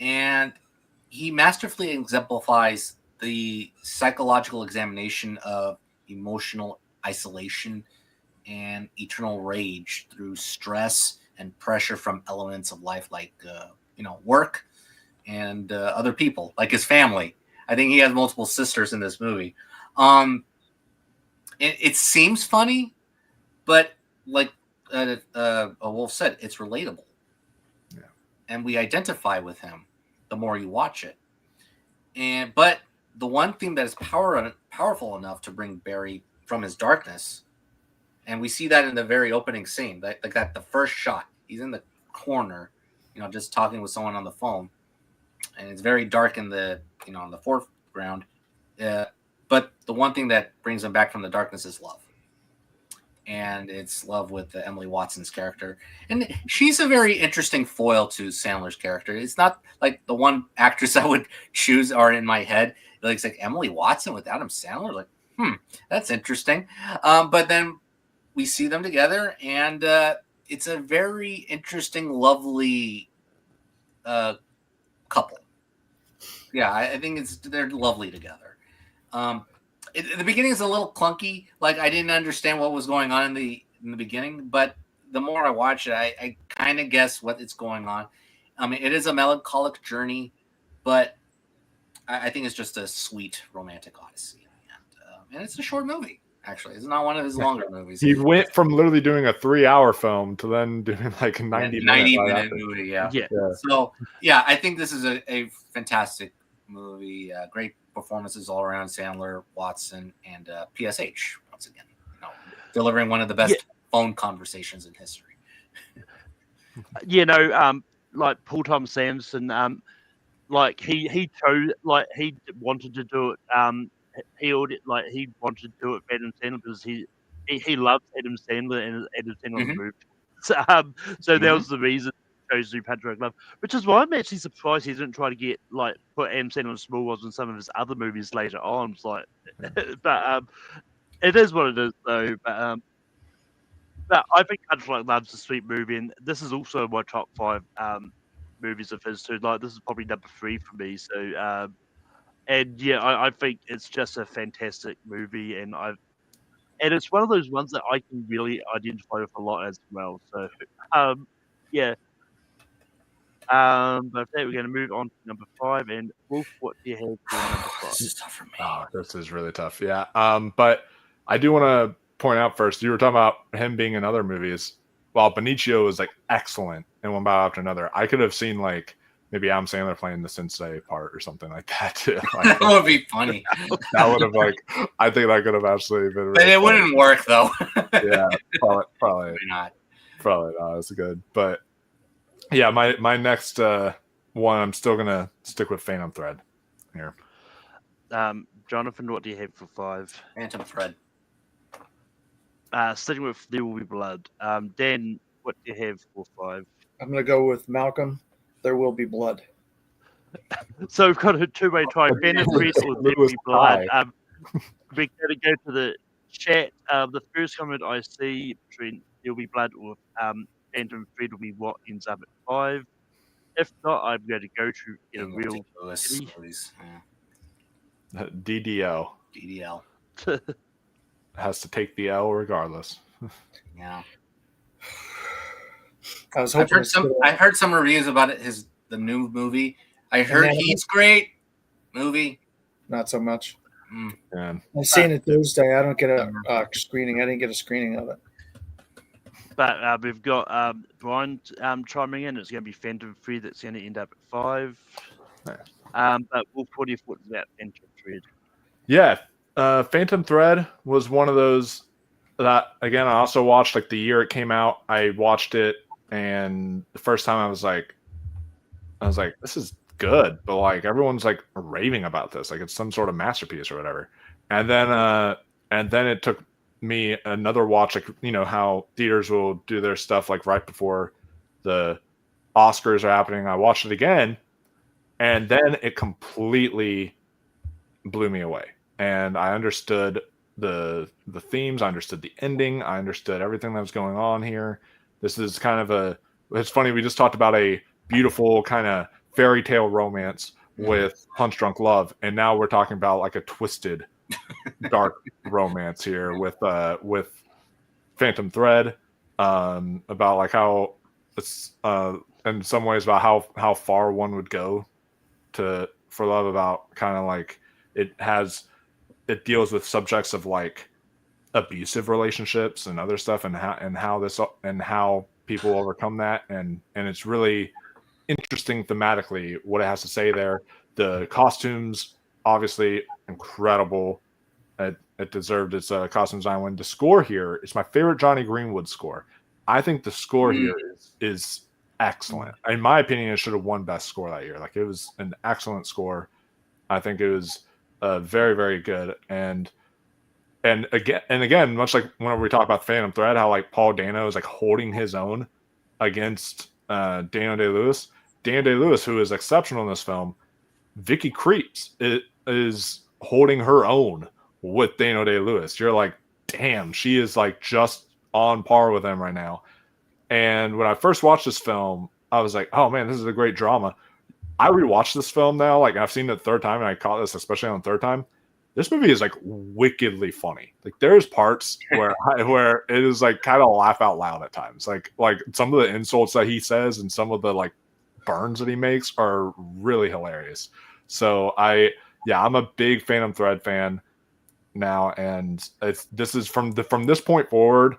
and he masterfully exemplifies the psychological examination of emotional isolation and eternal rage through stress and pressure from elements of life like work and other people, like his family. I think he has multiple sisters in this movie. It seems funny, but like Wolf said, it's relatable. Yeah. And we identify with him the more you watch it. But the one thing that is powerful enough to bring Barry from his darkness, and we see that in the very opening scene, the first shot, he's in the corner, just talking with someone on the phone, and it's very dark in the in the foreground. But the one thing that brings him back from the darkness is love. And it's love with Emily Watson's character. And she's a very interesting foil to Sandler's character. It's not like the one actress I would choose or in my head. It's like Emily Watson with Adam Sandler. Like, that's interesting. But then we see them together, and it's a very interesting, lovely couple. Yeah, I think they're lovely together. The beginning is a little clunky. Like, I didn't understand what was going on in the beginning, but the more I watch it, I kind of guess what is going on. I mean, it is a melancholic journey, but I think it's just a sweet romantic odyssey. And it's a short movie, actually. It's not one of his longer movies. He went from literally doing a 3-hour film to then doing like a 90-minute movie. Yeah. Yeah. So, yeah, I think this is a fantastic movie. Great performances all around: Sandler, Watson, and PSH once again, delivering one of the best phone conversations in history. Like Paul Thomas Anderson, like he chose, like he wanted to do it. He wanted to do it better than Sandler because he loves Adam Sandler and Adam Sandler moved. So that was the reason he chose to do Punch Drunk Love, which is why I'm actually surprised he didn't try to put Adam Sandler on small roles in some of his other movies later on. It's like, but it is what it is though. But I think Punch Drunk Love's a sweet movie, and this is also my top 5 movies of his too. Like, this is probably number 3 for me. So, I think it's just a fantastic movie, and it's one of those ones that I can really identify with a lot as well. So, yeah. But with that, we're going to move on to number 5. And Wolf, what do you have for number 5? This is tough for me. Oh, this is really tough. Yeah. But I do want to point out first, you were talking about him being in other movies. While Benicio was like excellent in one battle after another, I could have seen like maybe Adam Sandler playing the sensei part or something like that too. That would be funny. That would have I think that could have actually been. Really but it wouldn't work though. Yeah, probably not. Probably not. It's good, but yeah, my next one, I'm still gonna stick with Phantom Thread here. Jonathan, what do you have for 5? Phantom Thread. Sticking with There Will Be Blood. Dan, what do you have for 5? I'm going to go with Malcolm. There Will Be Blood. So we've got a 2-way tie. Phantom Thread or There Will Be Blood. We're going to go to the chat. The first comment I see between There Will Be Blood or Phantom Thread will be what ends up at 5. If not, I'm going to go to get a real DDL. DDL. Has to take the L regardless. Yeah. I've heard some reviews about it. The new movie. I heard he's great. Movie. Not so much. Yeah. I've seen it Thursday. I don't get a screening. I didn't get a screening of it. But we've got Brian chiming in. It's going to be Phantom Thread that's going to end up at 5. But Wolf, what do you thought about Phantom Thread? Yeah. Phantom Thread was one of those that, again, I also watched like the year it came out. I watched it, and the first time I was like, this is good, but like everyone's like raving about this, like it's some sort of masterpiece or whatever. and then it took me another watch, like how theaters will do their stuff like right before the Oscars are happening. I watched it again, and then it completely blew me away, and I understood the themes, I understood the ending, I understood everything that was going on here. This is kind of it's funny, we just talked about a beautiful kind of fairy tale romance with Punch Drunk Love, and now we're talking about like a twisted dark romance here with Phantom Thread, about like how it's in some ways about how far one would go for love, about kind of like it deals with subjects of like abusive relationships and other stuff, and how people overcome that, and it's really interesting thematically what it has to say there. The costumes, obviously incredible. It deserved its costume design win. The score here is my favorite Johnny Greenwood score. I think the score here is excellent. In my opinion, it should have won best score that year. Like, it was an excellent score. I think it was very, very good. And again, much like whenever we talk about Phantom Thread, how like Paul Dano is like holding his own against Daniel Day-Lewis. Daniel Day-Lewis, who is exceptional in this film, Vicky Creeps is holding her own with Daniel Day-Lewis. You're like, damn, she is like just on par with him right now. And when I first watched this film, I was like, oh man, this is a great drama. I rewatched this film now, like I've seen it the third time, and I caught this especially on the third time. This movie is like wickedly funny. Like, there's parts where it is like kind of laugh out loud at times. Like some of the insults that he says and some of the like burns that he makes are really hilarious. So I'm a big Phantom Thread fan now, and this is from this point forward,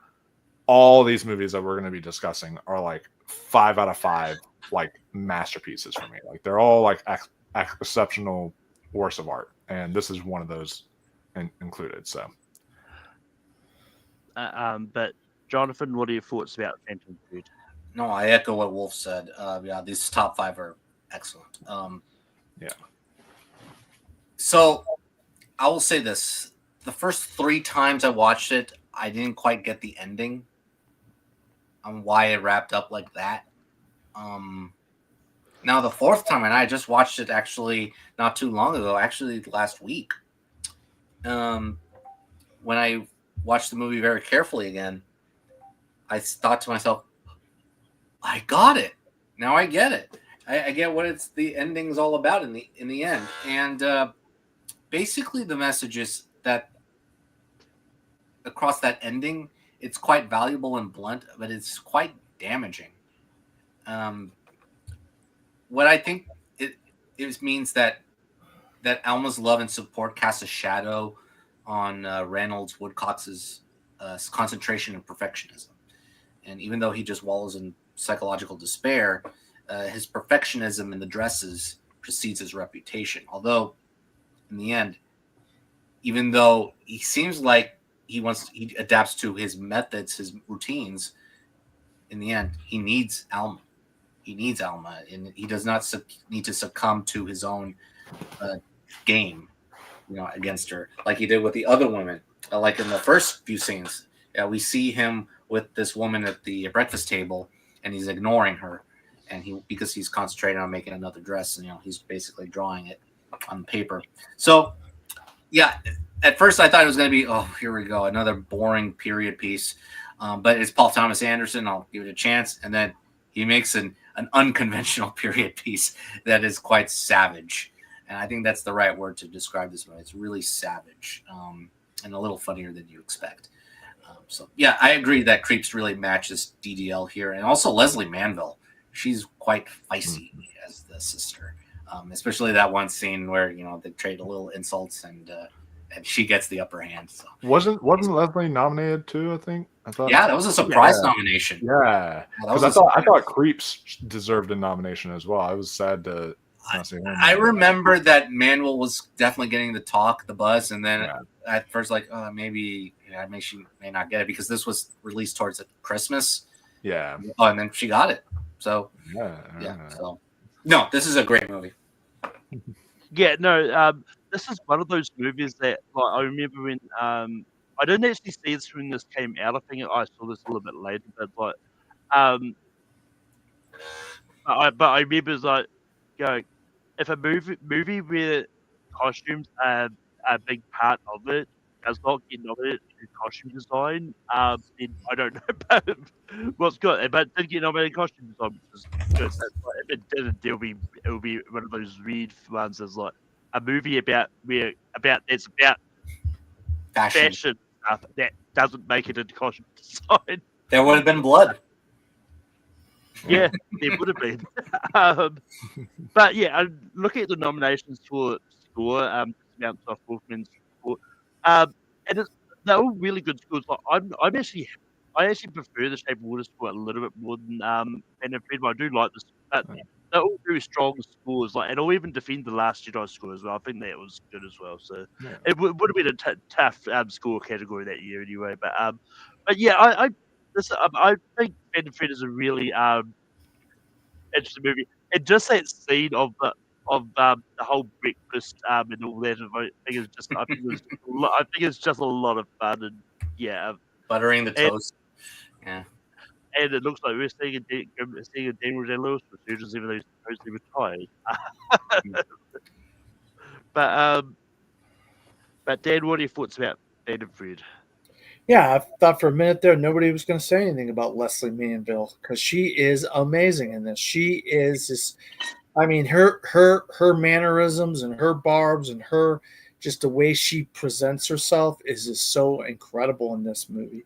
all these movies that we're going to be discussing are like 5 out of 5 like masterpieces for me. Like, they're all like exceptional works of art, and this is one of those included. So, but Jonathan, what are your thoughts about Phantom Thread? No, I echo what Wolf said. These top 5 are excellent. So I will say this: the first 3 times I watched it, I didn't quite get the ending on why it wrapped up like that. Now the 4th time, and I just watched it actually not too long ago, actually last week. When I watched the movie very carefully again, I thought to myself, I got it. Now I get it. I get what the ending's all about in the end. And basically the message is that across that ending, it's quite valuable and blunt, but it's quite damaging. What I think it means that Alma's love and support casts a shadow on Reynolds Woodcock's concentration and perfectionism. And even though he just wallows in psychological despair, his perfectionism in the dresses precedes his reputation. Although, in the end, even though he seems like he adapts to his methods, his routines, in the end, he needs Alma. He needs Alma, and he does not need to succumb to his own game, against her, like he did with the other women. Like in the first few scenes, we see him with this woman at the breakfast table, and he's ignoring her, and because he's concentrating on making another dress, and he's basically drawing it on paper. So, yeah, at first I thought it was going to be, oh, here we go, another boring period piece, but it's Paul Thomas Anderson. I'll give it a chance, and then he makes an unconventional period piece that is quite savage. And I think that's the right word to describe this movie. It's really savage, and a little funnier than you expect. So, yeah, I agree that Creeps really matches DDL here. And also Leslie Manville. She's quite feisty as the sister, especially that one scene where, they trade a little insults and she gets the upper hand. So wasn't Leslie nominated too? I think. Yeah, that was a surprise nomination. Yeah, because I thought Creeps deserved a nomination as well. I was sad to not see him. I remember that Manuel was definitely getting the buzz, and then at first, like, maybe she may not get it because this was released towards Christmas. Yeah. Oh, and then she got it. So yeah. So no, this is a great movie. Yeah, no, this is one of those movies that like I remember when I didn't actually see this when this came out. I think I saw this a little bit later, but like um but I remember it's like going if a movie where costumes are a big part of it does not get nominated in costume design, then I don't know about what's good. But it did get nominated in costume design, which is good. That's like, if it didn't, it'll be one of those weird ones as like a movie about it's about fashion stuff that doesn't make it into costume design. There would have been blood. Yeah, there would have been. But yeah, looking at the nominations for score, Mount Soft Wolfman's score, and they're all really good scores. Like, I actually prefer the Shape of Water score a little bit more than Phantom Thread, but I do like this. They're all very strong scores, like, and I'll even defend the Last Jedi score as well. I think that was good as well. So it would have been a tough score category that year anyway. But yeah, I think Phantom Thread is a really interesting movie. And just that scene of the whole breakfast and all that, I think it's just a lot of fun and yeah, Buttering the toast. Yeah. And it looks like we're seeing a Daniel Day-Lewis resurgence, even though he's supposedly retired. But Dan, what are your thoughts about Phantom Thread? Yeah, I thought for a minute there nobody was going to say anything about Leslie Manville because she is amazing in this. She is just, I mean, her mannerisms and her barbs and her just the way she presents herself is just so incredible in this movie.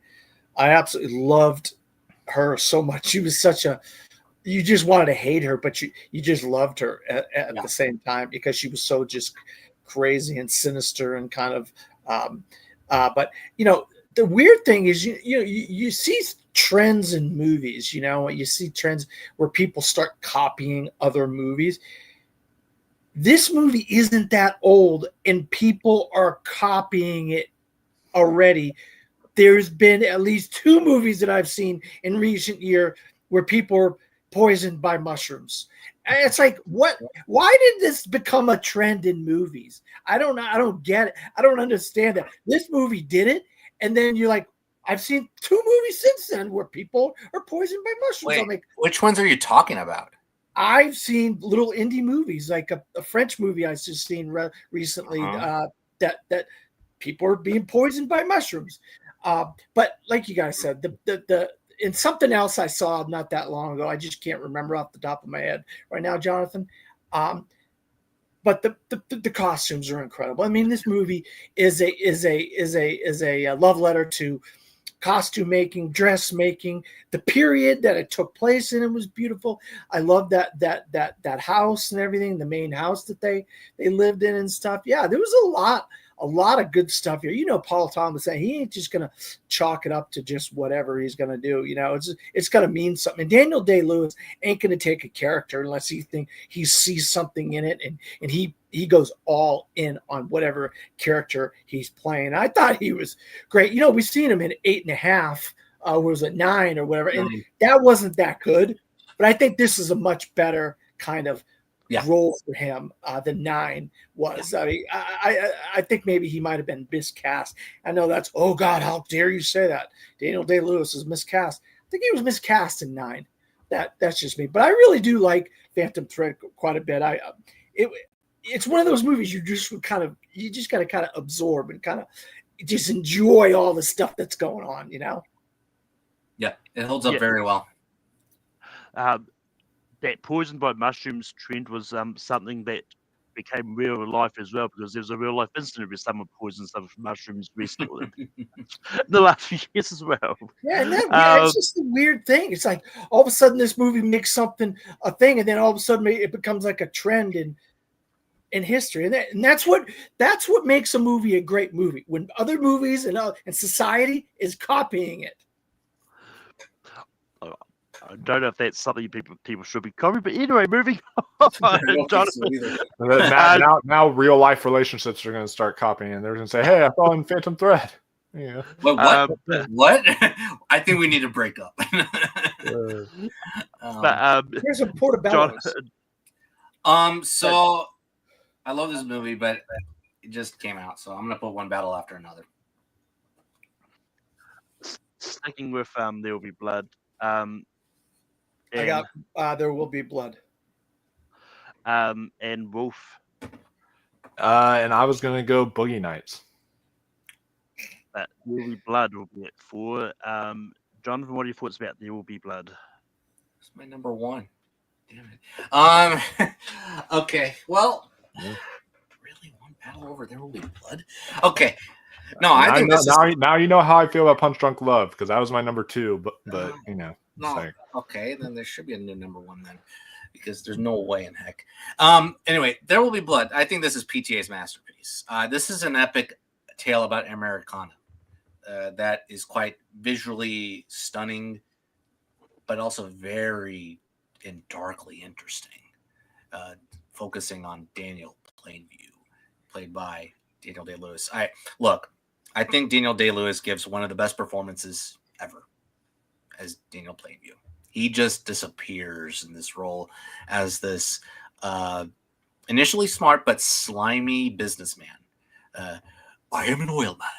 I absolutely loved her so much. She was such a, you just wanted to hate her, but you just loved her at the same time because she was so just crazy and sinister and kind of, but you know, the weird thing is, you see trends in movies, you see trends where people start copying other movies. This movie isn't that old and people are copying it already. There's been at least 2 movies that I've seen in recent year where people are poisoned by mushrooms. And it's like, what? Why did this become a trend in movies? I don't know. I don't get it. I don't understand it. This movie did it. And then you're like, I've seen 2 movies since then where people are poisoned by mushrooms. Wait, I'm like, which ones are you talking about? I've seen little indie movies, like a French movie I just seen recently that people are being poisoned by mushrooms. But like you guys said, the in something else I saw not that long ago, I just can't remember off the top of my head right now, Jonathan. But the costumes are incredible. I mean, this movie is a love letter to costume making, dressmaking. The period that it took place in, it was beautiful. I love that house and everything, the main house that they lived in and stuff. Yeah, there was a lot of good stuff here. Paul Thomas saying he ain't just gonna chalk it up to just whatever he's gonna do. It's gonna mean something. And Daniel Day-Lewis ain't gonna take a character unless he sees something in it, and he goes all in on whatever character he's playing. I thought he was great. We've seen him in 8.5, was it 9 or whatever, and that wasn't that good. But I think this is a much better kind of role for him than 9 was. I mean, I think maybe he might have been miscast. I know that's, oh God, how dare you say that? Daniel Day-Lewis is miscast. I think he was miscast in 9. That's just me. But I really do like Phantom Thread quite a bit. It's one of those movies you just got to kind of absorb and kind of just enjoy all the stuff that's going on, Yeah, it holds up very well. That poisoned by mushrooms trend was something that became real life as well, because there's a real life incident where someone poisoned some mushrooms recently in the last few years as well. Yeah, and it's just a weird thing. It's like all of a sudden this movie makes something a thing, and then all of a sudden it becomes like a trend in history, and that's what makes a movie a great movie, when other movies and society is copying it. I don't know if that's something people should be copying, but anyway, moving on. Jonathan. Now real life relationships are going to start copying, and they're going to say, "Hey, I saw in Phantom Thread." Yeah. What? What? I think we need to break up. But here's a portobello. So I love this movie, but It just came out, so I'm gonna put one battle after another. Sticking with There Will Be Blood. I got There Will Be Blood. And Wolf. And I was gonna go Boogie Nights. There Will Be Blood will be at 4. Jonathan, what are your thoughts about There Will Be Blood? It's my number 1. Damn it. Okay. Well, really, one battle over There Will Be Blood? Okay. No, I think now you know how I feel about Punch Drunk Love, because that was my number 2, but you know. No. So. Okay, then there should be a new number 1 then, because there's no way in heck. Anyway, There Will Be Blood. I think this is PTA's masterpiece. This is an epic tale about Americana that is quite visually stunning, but also very and darkly interesting. Focusing on Daniel Plainview, played by Daniel Day-Lewis. I think Daniel Day-Lewis gives one of the best performances ever as Daniel Plainview. He just disappears in this role as this initially smart but slimy businessman. I am an oil man.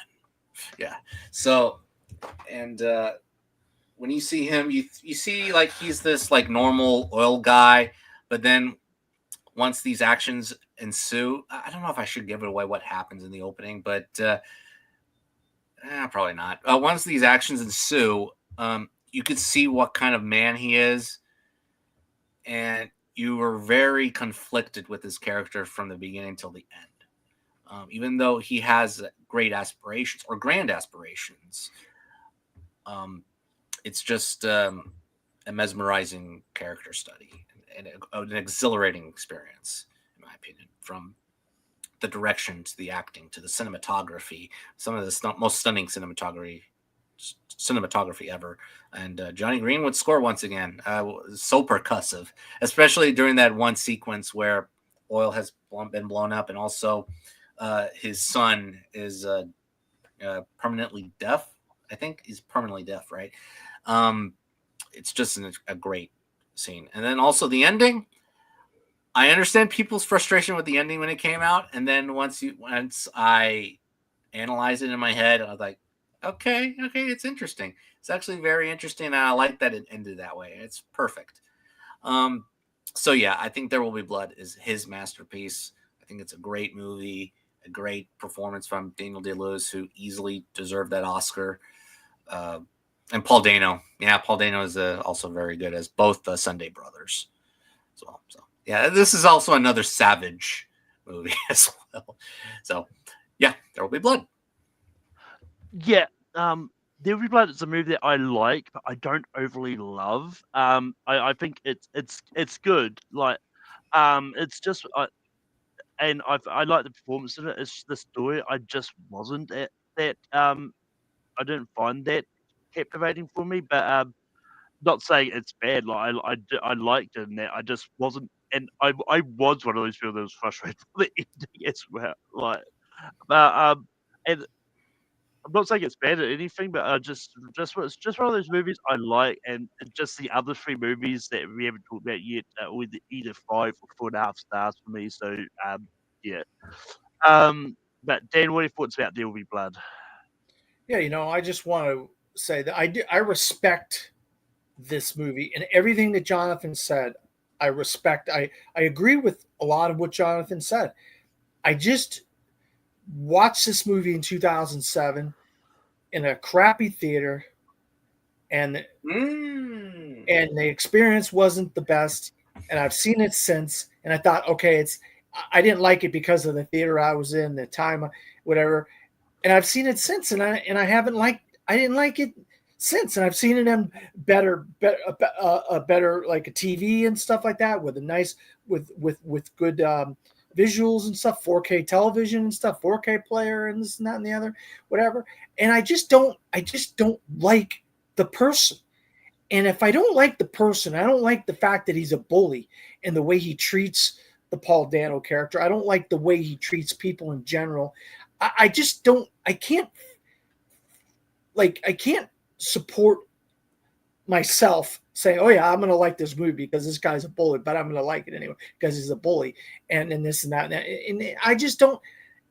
Yeah. So, and when you see him, you see like he's this like normal oil guy, but then once these actions ensue, I don't know if I should give it away what happens in the opening, but probably not. Once these actions ensue, you could see what kind of man he is, and you were very conflicted with his character from the beginning till the end. Even though he has great aspirations or grand aspirations, it's just a mesmerizing character study and an exhilarating experience, in my opinion, from the direction to the acting to the cinematography, some of the most stunning cinematography ever. And Johnny Greenwood's score once again, so percussive, especially during that one sequence where oil has been blown up, and also his son is permanently deaf. I think he's permanently deaf, right? It's just a great scene. And then also the ending. I understand people's frustration with the ending when it came out, and then once I analyzed it in my head, I was like, okay, it's interesting. It's actually very interesting, and I like that it ended that way. It's perfect. So yeah, I think There Will Be Blood is his masterpiece. I think it's a great movie, a great performance from Daniel Day-Lewis, who easily deserved that Oscar. And Paul Dano. Yeah, Paul Dano is also very good as both the Sunday brothers as well. So yeah, this is also another Savage movie as well. So yeah, There Will Be Blood. Yeah, There Will Be Blood is a movie that I like, but I don't overly love. I think it's good. Like, it's just and I like the performance of it. It's the story. I just wasn't at that. I didn't find that captivating for me. But not saying it's bad. Like I liked it, and that I just wasn't. And I was one of those people that was frustrated with the ending as well. Like, but and I'm not saying it's bad at anything, but it's just one of those movies I like, and just the other 3 movies that we haven't talked about yet are either 5 or 4.5 stars for me. So yeah. But Dan, what are your thoughts about There Will Be Blood? Yeah, I just want to say that I respect this movie and everything that Jonathan said. I respect. I agree with a lot of what Jonathan said. I just watched this movie in 2007 in a crappy theater, and the experience wasn't the best. And I've seen it since, and I thought, okay, I didn't like it because of the theater I was in, the time, whatever. And I've seen it since, and I didn't like it since, and I've seen it in better like a TV and stuff like that, with a nice with good visuals and stuff, 4K television and stuff, 4K player and this and that and the other, whatever. And I just don't like the person. And if I don't like the person, I don't like the fact that he's a bully and the way he treats the Paul Dano character. I don't like the way he treats people in general. I just don't. I can't support myself saying, "Oh yeah, I'm going to like this movie because this guy's a bully," but I'm going to like it anyway because he's a bully, and this and that, and I just don't.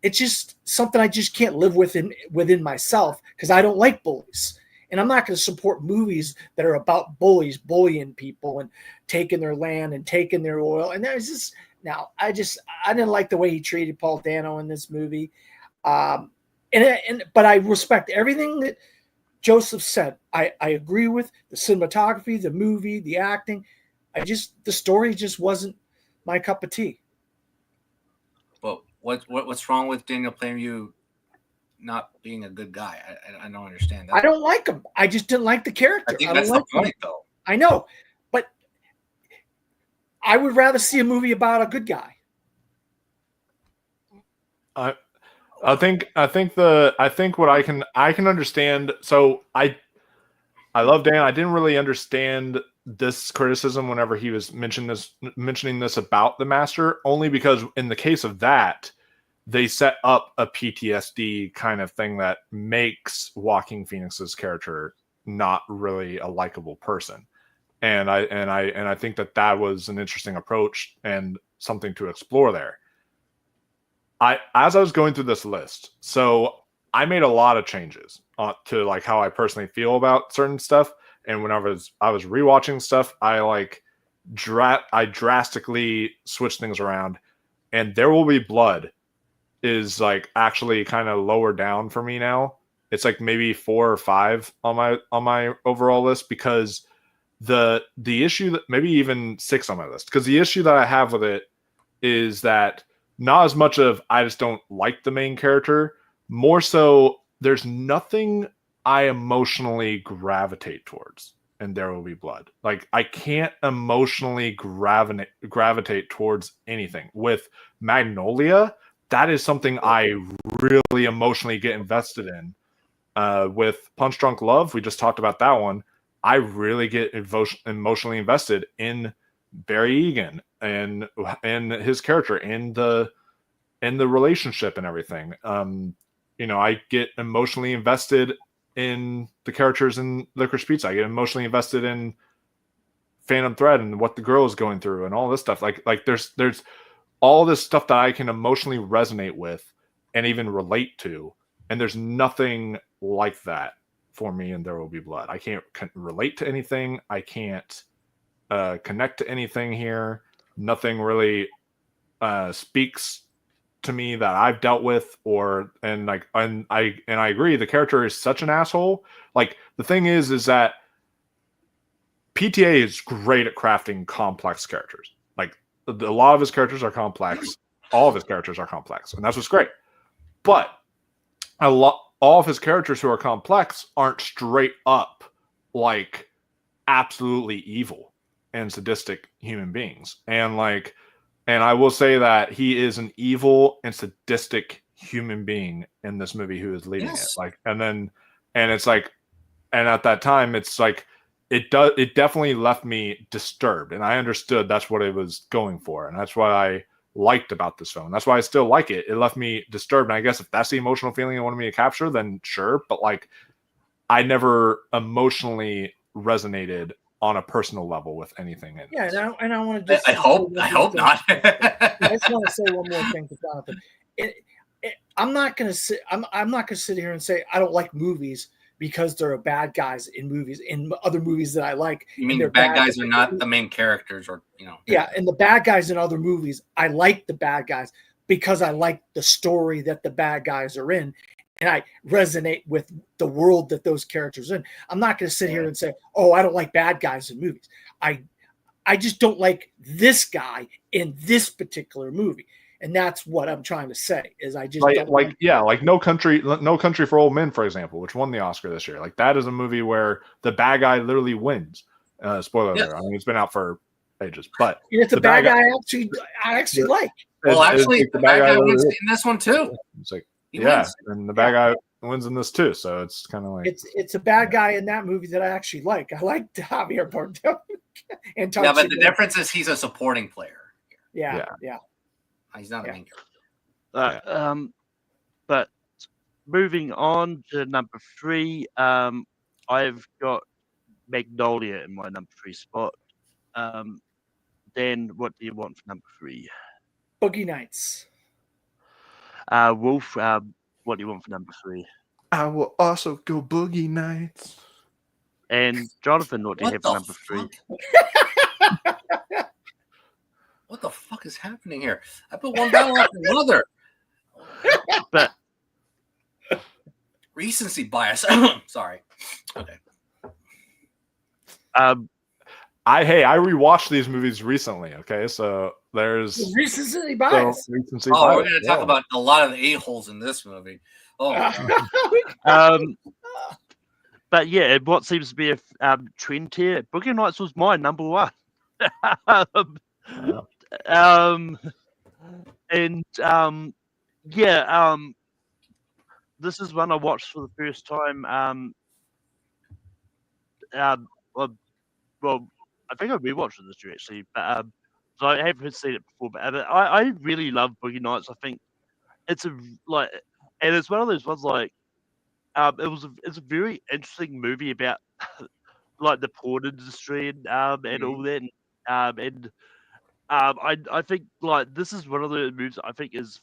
it's just something I just can't live within myself because I don't like bullies. And I'm not going to support movies that are about bullies bullying people and taking their land and taking their oil. And there's just now I didn't like the way he treated Paul Dano in this movie. But I respect everything that Joseph said. I agree with the cinematography, the movie, the acting. The story just wasn't my cup of tea. Well, what's wrong with Daniel Plainview not being a good guy? I don't understand that. I don't like him. I just didn't like the character. I think that's the point, though. I know, but I would rather see a movie about a good guy. I think what I can understand. So I love Dan. I didn't really understand this criticism whenever he was mentioning this about the Master, only because in the case of that, they set up a PTSD kind of thing that makes Joaquin Phoenix's character not really a likable person. And I think that was an interesting approach and something to explore there. As I was going through this list, so I made a lot of changes to like how I personally feel about certain stuff. And when I was rewatching stuff, I drastically switched things around. And There Will Be Blood is like actually kind of lower down for me now. It's like maybe 4 or 5 on my overall list, because the issue that maybe even 6 on my list, because the issue that I have with it is that not as much of I just don't like the main character, more so there's nothing I emotionally gravitate towards in There Will Be Blood. Like I can't emotionally gravitate towards anything. With Magnolia, that is something I really emotionally get invested in. With Punch Drunk Love, we just talked about that one. I really get emotionally invested in Barry Egan and his character and the relationship and everything. I get emotionally invested in the characters in Licorice Pizza. I get emotionally invested in Phantom Thread and what the girl is going through and all this stuff. Like there's all this stuff that I can emotionally resonate with and even relate to, and there's nothing like that for me in There Will Be Blood. I can't relate to anything. I can't connect to anything here. Nothing really speaks to me that I've dealt with, and I agree, the character is such an asshole. Like the thing is that PTA is great at crafting complex characters. Like a lot of his characters are complex. All of his characters are complex, and that's what's great. But all of his characters who are complex aren't straight up like absolutely evil and sadistic human beings. And I will say that he is an evil and sadistic human being in this movie who is leading it. And at that time, it's like it definitely left me disturbed, and I understood that's what it was going for, and that's what I liked about this film. That's why I still like it. It left me disturbed, and I guess if that's the emotional feeling you wanted me to capture, then sure. But like, I never emotionally resonated on a personal level with anything in it. Yeah, and I want to just I hope not. I just want to say one more thing to Jonathan. I'm not going to sit here and say I don't like movies because there are bad guys in other movies that I like. You mean the bad guys are not the main characters, or Yeah, and the bad guys in other movies, I like the bad guys because I like the story that the bad guys are in, and I resonate with the world that those characters are in. I'm not going to sit here and say, "Oh, I don't like bad guys in movies." I just don't like this guy in this particular movie. And that's what I'm trying to say is I just don't like No Country for Old Men, for example, which won the Oscar this year. Like that is a movie where the bad guy literally wins. Spoiler alert. I mean, it's been out for ages, but it's a bad guy I actually like. Well, actually, the bad guy wins in this one too. It's like and the bad guy wins in this too. So it's kind of like it's a bad guy in that movie that I actually like. I like Javier Bardem and Tom but the difference is he's a supporting player. Yeah. He's not a main character. But moving on to number 3, I've got Magnolia in my number 3 spot. Then what do you want for number 3? Boogie Nights. Wolf, what do you want for number 3? I will also go Boogie Nights. And Jonathan, what do you have for number 3? What the fuck is happening here? I put one battle after another. But Recency bias. Sorry. Okay. I rewatched these movies recently. Okay, so there's Recency bias. recency Oh, bias. we're going to talk about a lot of the a-holes in this movie. Oh, but yeah, what seems to be a trend here, Boogie Nights was my number 1. And this is one I watched for the first time. Well, I think I rewatched this year actually, but so I haven't seen it before. But I really love Boogie Nights. I think it's and it's one of those ones like it's a very interesting movie about like the porn industry and all that. And I think like this is one of the movies I think is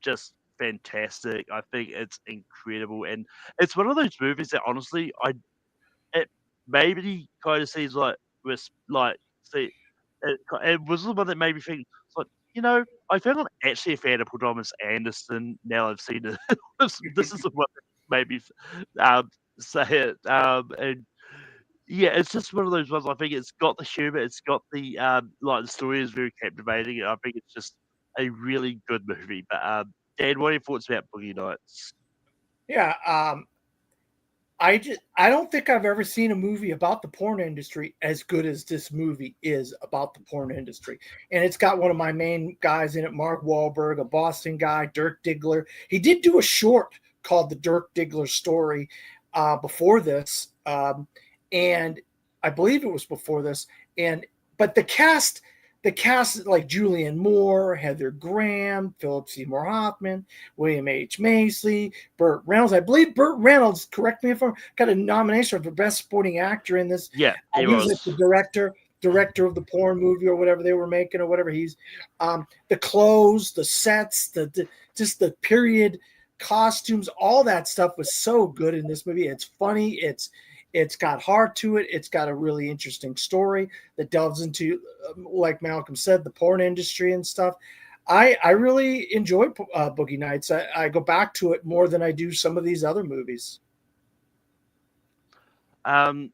just fantastic. I think it's incredible, and it's one of those movies that honestly it maybe kind of seems like it was the one that made me think it's like I think I'm actually a fan of Paul Thomas Anderson now I've seen it. This is the one that made me say it. And yeah, it's just one of those ones. I think it's got the humor, it's got the the story is very captivating. And I think it's just a really good movie. But Dan, what are your thoughts about Boogie Nights? Yeah, I don't think I've ever seen a movie about the porn industry as good as this movie is about the porn industry. And it's got one of my main guys in it, Mark Wahlberg, a Boston guy, Dirk Diggler. He did do a short called The Dirk Diggler Story before this. And I believe it was before this. But the cast like Julianne Moore, Heather Graham, Philip Seymour Hoffman, William H. Macy, Burt Reynolds. I believe Burt Reynolds, correct me if I'm got a nomination for Best Supporting Actor in this. Yeah, he was like the director of the porn movie or whatever they were making or whatever. He's the clothes, the sets, just the period costumes, all that stuff was so good in this movie. It's funny. It's got heart to it. It's got a really interesting story that delves into, like Malcolm said, the porn industry and stuff. I really enjoy Boogie Nights. I go back to it more than I do some of these other movies. Yeah.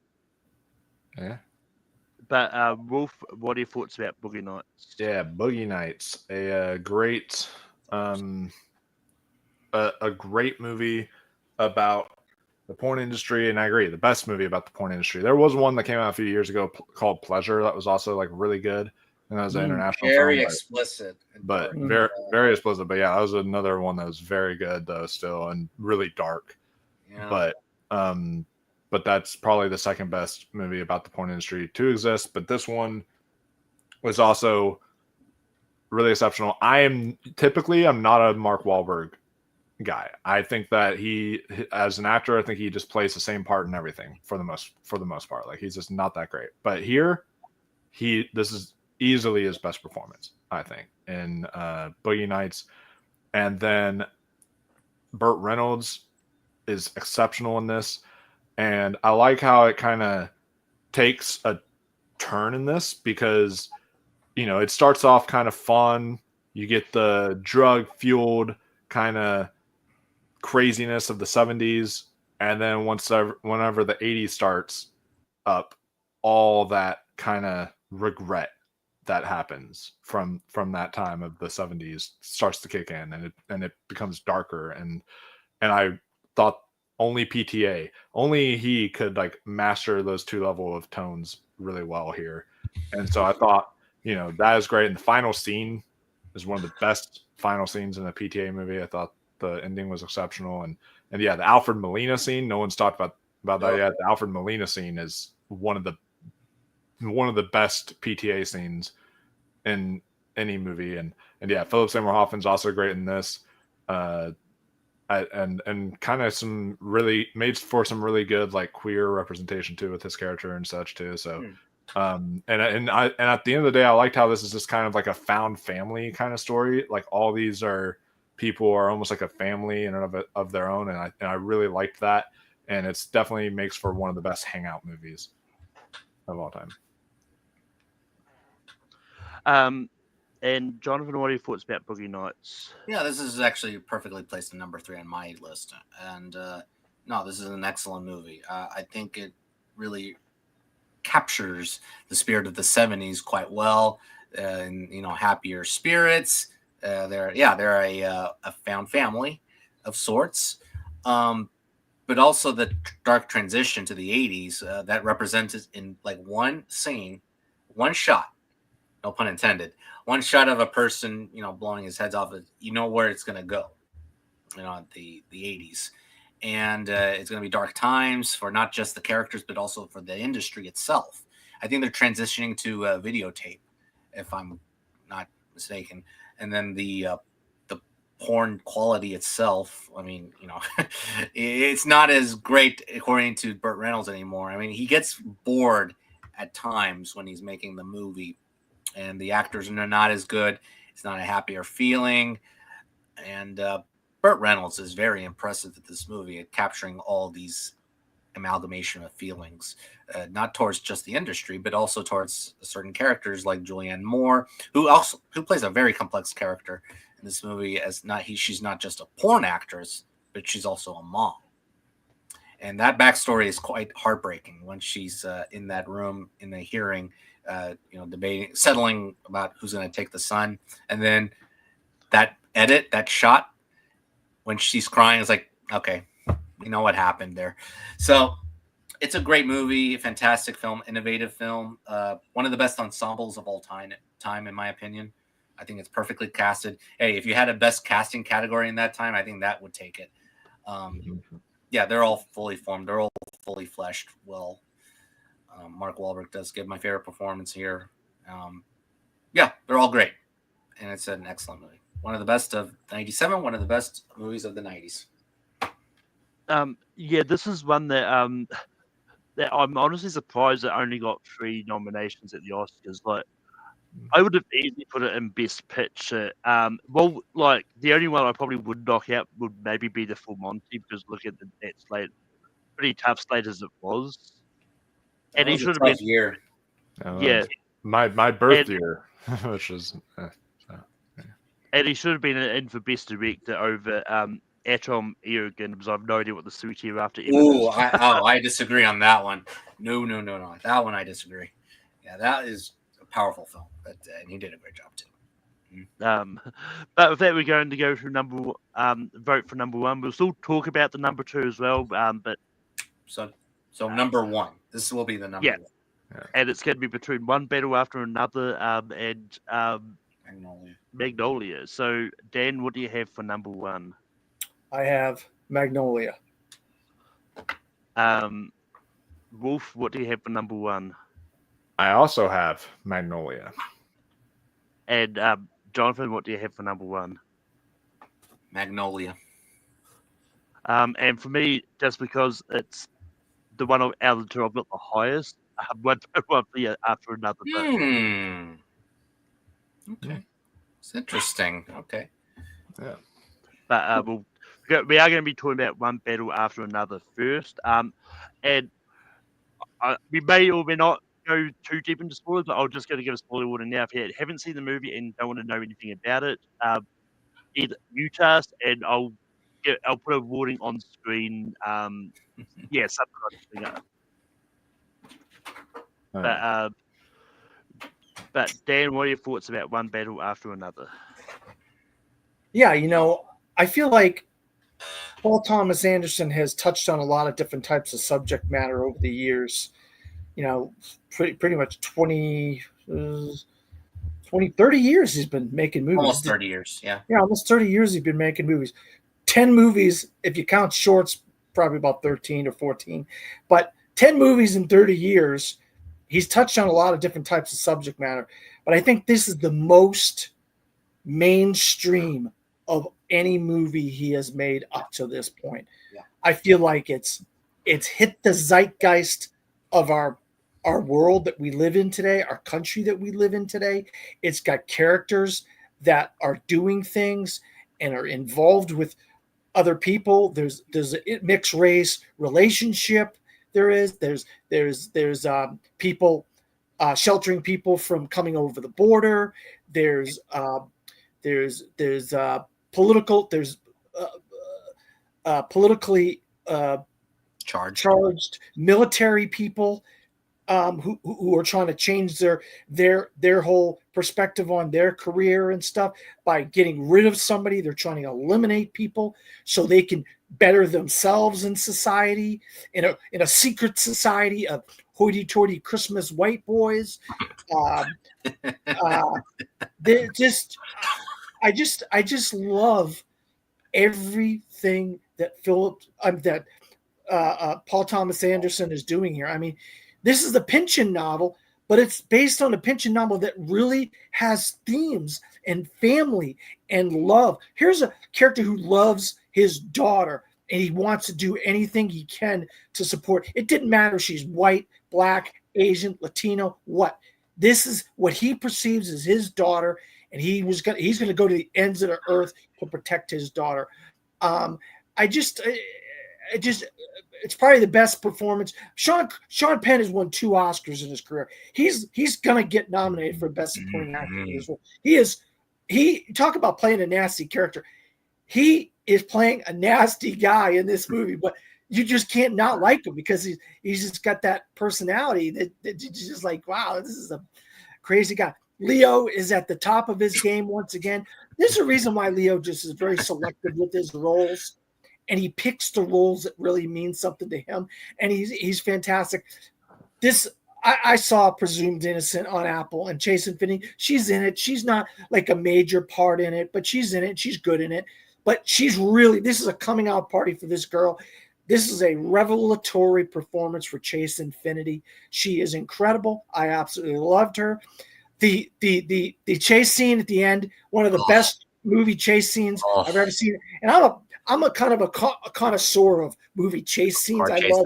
But Wolf, what are your thoughts about Boogie Nights? Yeah, Boogie Nights, a great, a great movie about the porn industry, and I agree, the best movie about the porn industry. There was one that came out a few years ago called Pleasure that was also like really good, and that was an international very film, explicit, but very very explicit. But yeah, that was another one that was very good though, still, and really dark. Yeah. But that's probably the second best movie about the porn industry to exist. But this one was also really exceptional. I'm not a Mark Wahlberg guy. I think that he, as an actor, I think he just plays the same part in everything for the most part. Like he's just not that great. But here, this is easily his best performance, I think, in Boogie Nights. And then Burt Reynolds is exceptional in this, and I like how it kind of takes a turn in this because it starts off kind of fun. You get the drug fueled kind of craziness of the 70s, and then whenever the 80s starts up, all that kind of regret that happens from that time of the 70s starts to kick in, and it becomes darker, and I thought only he could like master those two level of tones really well here. And so I thought that is great, and the final scene is one of the best final scenes in a PTA movie. I thought the ending was exceptional, and yeah, the Alfred Molina scene. No one's talked about that yet. The Alfred Molina scene is one of the best PTA scenes in any movie, and yeah, Philip Seymour Hoffman's also great in this, and kind of made for some really good like queer representation too with his character and such too. So, and at the end of the day, I liked how this is just kind of like a found family kind of story. Like all these are people are almost like a family in and of their own, and I really liked that, and it's definitely makes for one of the best hangout movies of all time. And Jonathan, what are your thoughts about Boogie Nights? Yeah, this is actually perfectly placed in number 3 on my list, and no, this is an excellent movie. I think it really captures the spirit of the 70s quite well, and happier spirits. They're a found family of sorts, but also the dark transition to the 80s that represented in like one scene, one shot, no pun intended, one shot of a person blowing his heads off. Where it's going to go, the 80s, and it's going to be dark times for not just the characters but also for the industry itself. I think they're transitioning to videotape, if I'm not mistaken, and then the porn quality itself, I mean, it's not as great according to Burt Reynolds anymore. I mean, he gets bored at times when he's making the movie, and the actors are not as good. It's not a happier feeling, and Burt Reynolds is very impressive at this movie at capturing all these amalgamation of feelings, not towards just the industry, but also towards certain characters like Julianne Moore, who plays a very complex character in this movie. She's not just a porn actress, but she's also a mom. And that backstory is quite heartbreaking when she's in that room in the hearing, debating, settling about who's going to take the son. And then that shot when she's crying is like, okay, you know what happened there. So it's a great movie, fantastic film, innovative film, one of the best ensembles of all time, in my opinion. I think it's perfectly casted. Hey, if you had a best casting category in that time, I think that would take it. Yeah, they're all fully formed. They're all fully fleshed well. Mark Wahlberg does give my favorite performance here. Yeah, they're all great. And it's an excellent movie. One of the best of 97, one of the best movies of the 90s. Yeah, this is one that that I'm honestly surprised it only got 3 nominations at the Oscars. Like, I would have easily put it in Best Picture. Well, like the only one I probably would knock out would maybe be The Full Monty, because look at that slate, pretty tough slate as it was. And he should have been year. Yeah, my birth year, which is. And he should have been in for Best Director over Atom Eoghan, because I have no idea what the suit here after. Ooh, I disagree on that one. No. That one I disagree. Yeah, that is a powerful film, but and he did a great job too. But with that, we're going to go through vote for number 1. We'll still talk about the number 2 as well. But so number 1. This will be the number 1. Yeah. And it's going to be between One Battle After Another and Magnolia. So, Dan, what do you have for number 1? I have Magnolia. Wolf, what do you have for number 1? I also have Magnolia. And Jonathan, what do you have for number 1? Magnolia. And for me, just because it's the one out of the two I've got the highest, one after another. Okay. It's interesting. Okay. Yeah. But we are going to be talking about One Battle After Another first. And we may or may not go too deep into spoilers, but I'm just going to give a spoiler warning now. If you haven't seen the movie and don't want to know anything about it, either mute us, and I'll put a warning on screen. Yeah, something like that. But Dan, what are your thoughts about One Battle After Another? Yeah, I feel like Paul Thomas Anderson has touched on a lot of different types of subject matter over the years. Pretty much 30 years he's been making movies. Almost 30 years, yeah. Yeah, almost 30 years he's been making movies. 10 movies, if you count shorts, probably about 13 or 14. But 10 movies in 30 years, he's touched on a lot of different types of subject matter. But I think this is the most mainstream of any movie he has made up to this point. Yeah. I feel like it's hit the zeitgeist of our world that we live in today, our country that we live in today. It's got characters that are doing things, and are involved with other people. There's a mixed race relationship. There's people sheltering people from coming over the border. There's political. There's politically charged military people who are trying to change their whole perspective on their career and stuff by getting rid of somebody. They're trying to eliminate people so they can better themselves in society, in a secret society of hoity-toity Christmas white boys. They're just, I just love everything that Paul Thomas Anderson is doing here. I mean, this is the Pynchon novel, but it's based on a Pynchon novel that really has themes and family and love. Here's a character who loves his daughter, and he wants to do anything he can to support. It didn't matter if she's white, black, Asian, Latino, what. This is what he perceives as his daughter, and he's going to go to the ends of the earth to protect his daughter. It's probably the best performance. Sean Penn has won 2 Oscars in his career. He's gonna get nominated for best supporting actor for this role. He talk about playing a nasty character. He is playing a nasty guy in this movie, but you just can't not like him because he's just got that personality that you're just like, wow, this is a crazy guy. Leo is at the top of his game once again. There's a reason why Leo just is very selective with his roles. And he picks the roles that really mean something to him, and he's fantastic. I saw Presumed Innocent on Apple, and Chase Infinity. She's in it. She's not like a major part in it, but she's in it. She's good in it. But this is a coming out party for this girl. This is a revelatory performance for Chase Infinity. She is incredible. I absolutely loved her. The chase scene at the end, one of the best movie chase scenes I've ever seen. And I'm a kind of a connoisseur of movie chase scenes. I love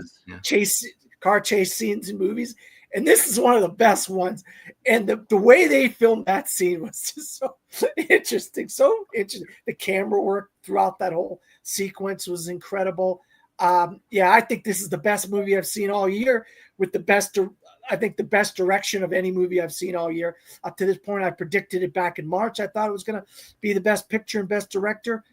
car chase scenes in movies, and this is one of the best ones. And the way they filmed that scene was just so interesting. So interesting. The camera work throughout that whole sequence was incredible. I think this is the best movie I've seen all year, with the best direction of any movie I've seen all year. Up to this point, I predicted it back in March. I thought it was going to be the best picture and best director.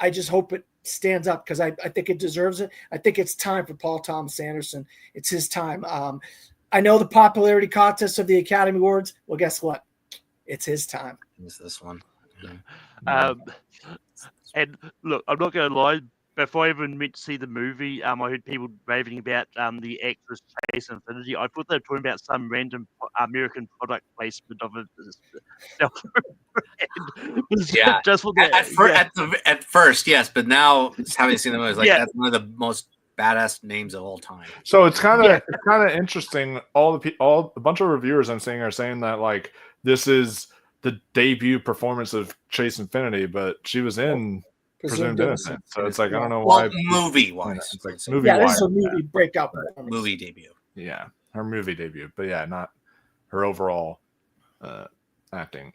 I just hope it stands up because I think it deserves it. I think it's time for Paul Thomas Anderson. It's his time. I know the popularity contest of the Academy Awards. Well, guess what? It's his time. It's this one. And look, I'm not going to lie. Before I even went to see the movie, I heard people raving about the actress Chase Infinity. I thought they were talking about some random American product placement of it. Yeah, just for that. At first, yes, but now having seen the movie, like that's one of the most badass names of all time. So it's kind of interesting. A bunch of reviewers I'm seeing are saying that like this is the debut performance of Chase Infinity, but she was in Presumed Innocent. So it's like I don't know why. Movie wise, it's like movie wise. This is a movie breakout performance. Movie debut. Yeah, her movie debut, but not her overall acting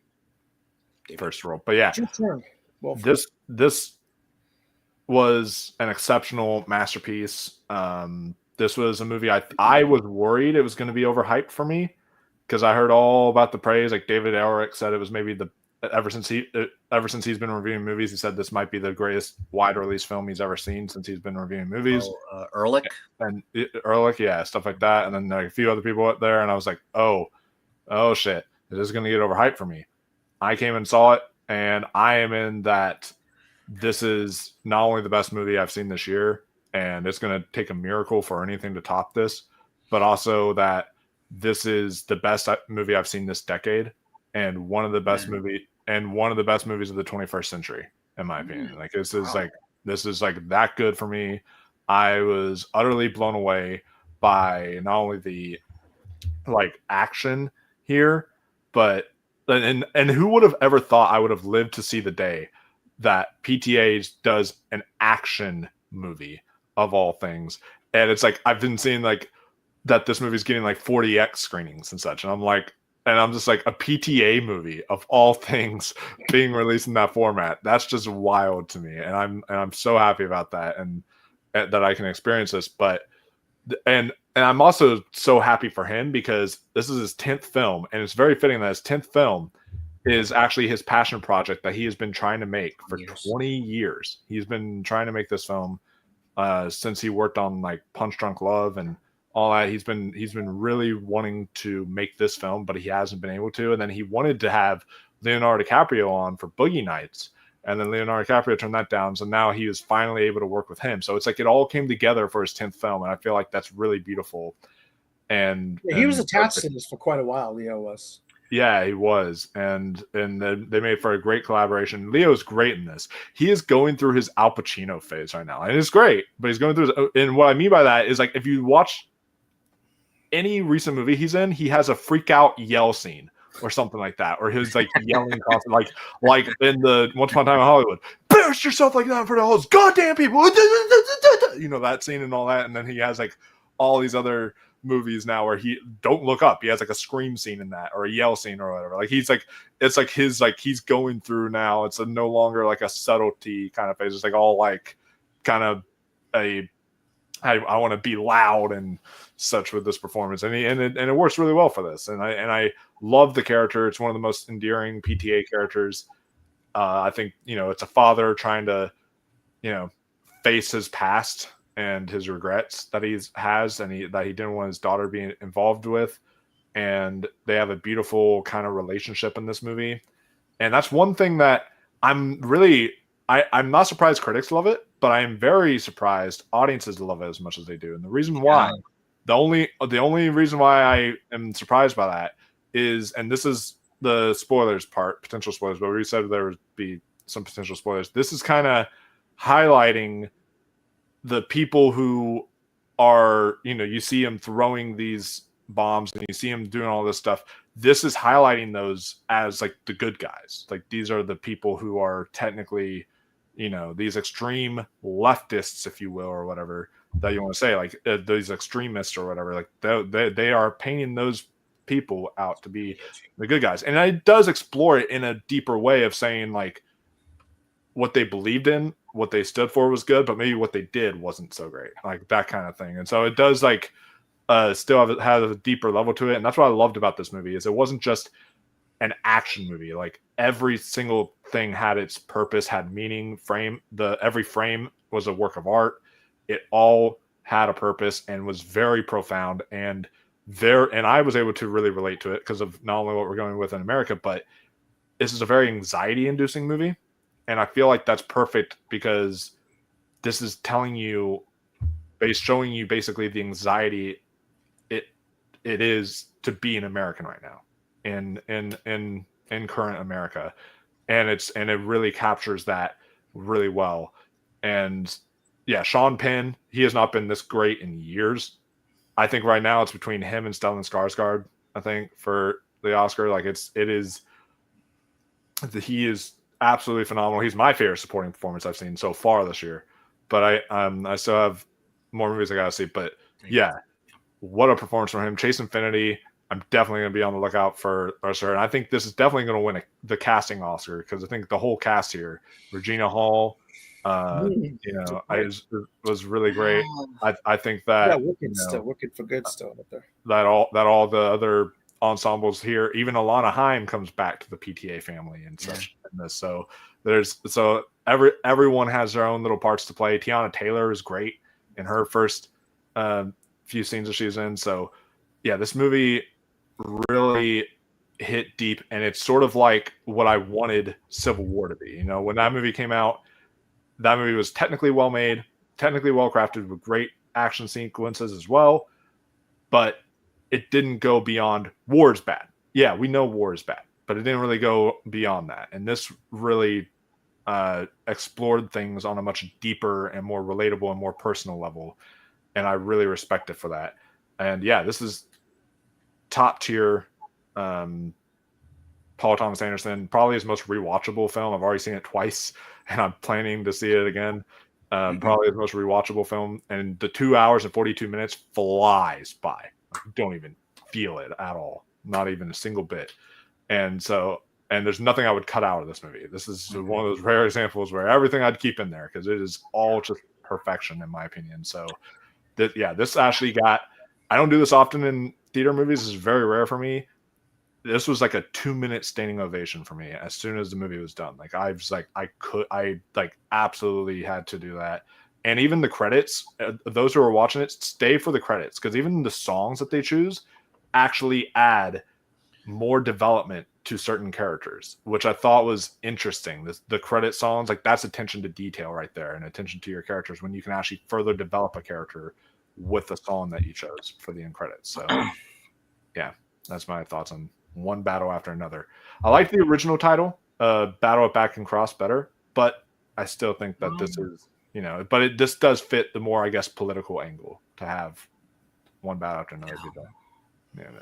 first role. But this was an exceptional masterpiece. This was a movie I was worried it was going to be overhyped for me because I heard all about the praise. Like David Elric said, it was maybe ever since he's been reviewing movies, he said this might be the greatest wide release film he's ever seen since he's been reviewing movies. Ehrlich, stuff like that, and then like a few other people up there, and I was like, oh shit, this is going to get overhyped for me. I came and saw it, and I am in that. This is not only the best movie I've seen this year, and it's going to take a miracle for anything to top this, but also that this is the best movie I've seen this decade, and one of the best movies of the 21st century, in my opinion. Like this is like that good for me. I was utterly blown away by not only the like action here, but and who would have ever thought I would have lived to see the day that PTA does an action movie of all things. And it's like I've been seeing like that this movie's getting like 40x screenings and such, and I'm like, And I'm just like, a PTA movie of all things being released in that format. That's just wild to me, and I'm so happy about that, and that I can experience this. But and I'm also so happy for him because this is his 10th film, and it's very fitting that his 10th film is actually his passion project that he has been trying to make for 20 years. He's been trying to make this film since he worked on like Punch Drunk Love and all that. He's been really wanting to make this film, but he hasn't been able to. And then he wanted to have Leonardo DiCaprio on for Boogie Nights, and then Leonardo DiCaprio turned that down. So now he is finally able to work with him. So it's like it all came together for his 10th film, and I feel like that's really beautiful. And he was attached to this for quite a while. Leo was. Yeah, he was, and they made for a great collaboration. Leo's great in this. He is going through his Al Pacino phase right now, and it's great. But he's going through and what I mean by that is, like, if you watch any recent movie he's in, he has a freak out yell scene or something like that, or his like yelling constantly, like in the Once Upon a Time in Hollywood, embarrass yourself like that in front of all those goddamn people, you know, that scene and all that. And then he has like all these other movies now where he don't look up. He has like a scream scene in that, or a yell scene or whatever. Like he's like, it's like his like he's going through now. It's no longer like a subtlety kind of phase. It's like all like kind of I want to be loud and such with this performance, and it works really well for this. And I love the character. It's one of the most endearing PTA characters. I think, you know, it's a father trying to, you know, face his past and his regrets that he has, and that he didn't want his daughter being involved with. And they have a beautiful kind of relationship in this movie. And that's one thing that I'm not surprised critics love it, but I am very surprised audiences love it as much as they do. And the reason why, the only reason why I am surprised by that is, and this is the spoilers part, potential spoilers, but we said there would be some potential spoilers. This is kind of highlighting the people who are, you know, you see him throwing these bombs and you see him doing all this stuff. This is highlighting those as like the good guys. Like these are the people who are technically, you know, these extreme leftists, if you will, or whatever that you want to say, like these extremists or whatever, like they are painting those people out to be the good guys. And it does explore it in a deeper way of saying like what they believed in, what they stood for was good, but maybe what they did wasn't so great, like that kind of thing. And so it does like still have a deeper level to it. And that's what I loved about this movie, is it wasn't just an action movie. Like every single thing had its purpose, had meaning. Every frame was a work of art. It all had a purpose and was very profound. And I was able to really relate to it because of not only what we're going with in America, but this is a very anxiety-inducing movie. And I feel like that's perfect because this is telling you, showing you basically the anxiety it is to be an American right now in current America. And it really captures that really well. And yeah, Sean Penn, he has not been this great in years. I think right now it's between him and Stellan Skarsgård, I think, for the Oscar. Like he is absolutely phenomenal. He's my favorite supporting performance I've seen so far this year. But I still have more movies I gotta see. But yeah, what a performance from him. Chase Infinity, I'm definitely going to be on the lookout for her. And I think this is definitely going to win the casting Oscar, because I think the whole cast here, Regina Hall, you know, was really great. I think that Wicked for Good still up there. That all the other ensembles here, even Alana Haim comes back to the PTA family and such in this. So everyone has their own little parts to play. Tiana Taylor is great in her first few scenes that she's in. So yeah, this movie really hit deep, and it's sort of like what I wanted Civil War to be. You know, when that movie came out, that movie was technically well made, technically well crafted, with great action sequences as well, but it didn't go beyond war is bad. Yeah, we know war is bad, but it didn't really go beyond that. And this really explored things on a much deeper and more relatable and more personal level. And I really respect it for that. And yeah, this is top tier. Paul Thomas Anderson, probably his most rewatchable film. I've already seen it twice, and I'm planning to see it again. Probably his most rewatchable film. And the 2 hours and 42 minutes flies by. You don't even feel it at all. not even a single bit. And there's nothing I would cut out of this movie. This is one of those rare examples where everything I'd keep in there because it is all just perfection in my opinion. So this actually got. I don't do this often in theater movies. This is very rare for me. This was like a 2-minute standing ovation for me as soon as the movie was done. Like I was like, I absolutely had to do that. And even the credits, those who are watching it, stay for the credits because even the songs that they choose actually add more development to certain characters, which I thought was interesting. The credit songs, like that's attention to detail right there and attention to your characters when you can actually further develop a character with the song that you chose for the end credits. So yeah, that's my thoughts on one battle after another. I like the original title, Battle at Back and Cross better, but I still think that this is, but this does fit the more, I guess, political angle to have one battle after another be done. Yeah.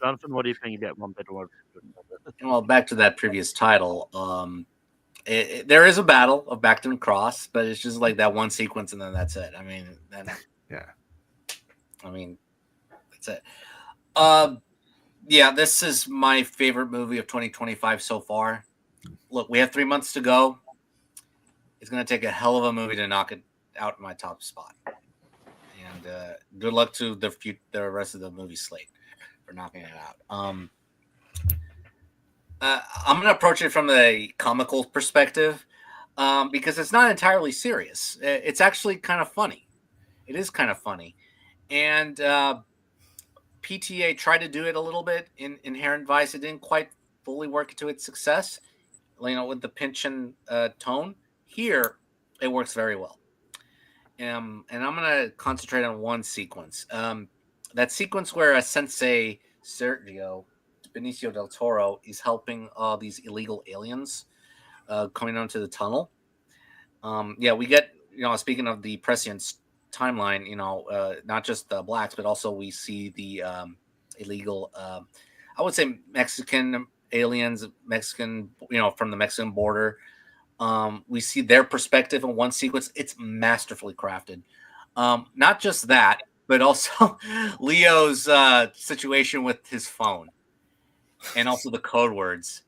Jonathan, what do you think about one battle after another? Well, back to that previous title. There is a battle of Back and Cross, but it's just like that one sequence, and then that's it. I mean, that's it. This is my favorite movie of 2025 so far. Look, we have 3 months to go. It's going to take a hell of a movie to knock it out in my top spot. And good luck to the rest of the movie slate for knocking it out. I'm going to approach it from the comical perspective because it's not entirely serious. It's actually kind of funny. It is kind of funny. And PTA tried to do it a little bit in Inherent Vice. It didn't quite fully work to its success, with the pinch and tone. Here, it works very well. And I'm going to concentrate on one sequence. That sequence where Sensei Sergio Benicio del Toro is helping these illegal aliens coming onto the tunnel. We get, speaking of the prescient timeline, not just the blacks, but also we see the illegal, I would say Mexican aliens, from the Mexican border. We see their perspective in one sequence. It's masterfully crafted. Not just that, but also Leo's situation with his phone and also the code words.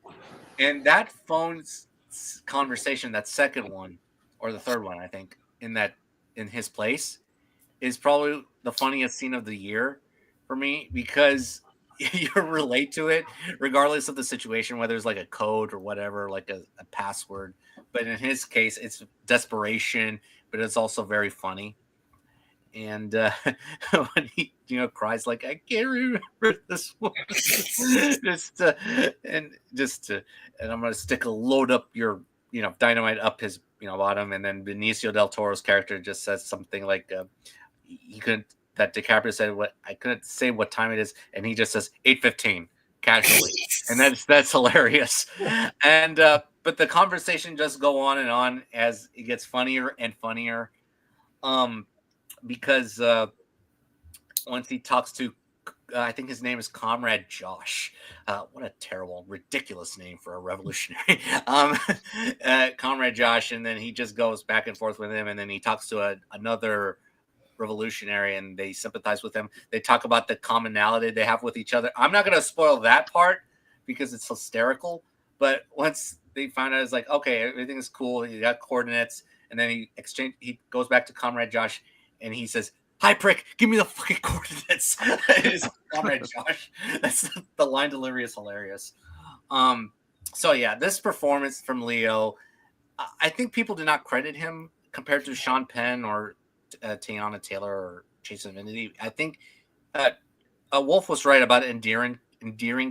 And that phone's conversation, that second one or the third one, I think, in his place is probably the funniest scene of the year for me because you relate to it regardless of the situation, whether it's like a code or whatever, like a password. But in his case, it's desperation, but it's also very funny. And when he, cries like, I can't remember this one. and I'm going to stick a load up your, dynamite up his, bottom. And then Benicio del Toro's character just says something like, that DiCaprio said, I couldn't say what time it is. And he just says 8:15 casually. And that's hilarious. And, but the conversation just go on and on as it gets funnier and funnier. Because once he talks to, I think his name is Comrade Josh. What a terrible, ridiculous name for a revolutionary. Comrade Josh, and then he just goes back and forth with him, and then he talks to another revolutionary, and they sympathize with him. They talk about the commonality they have with each other. I'm not going to spoil that part because it's hysterical, but once they find out, it's like, okay, everything is cool. He got coordinates, and then he goes back to Comrade Josh, and he says, "Hi, prick, give me the fucking coordinates." It is Comrade Josh. That's the line delivery is hilarious. So yeah, this performance from Leo, I think people do not credit him compared to Sean Penn or Teyana Taylor or Chase Divinity. I think Wolf was right about endearing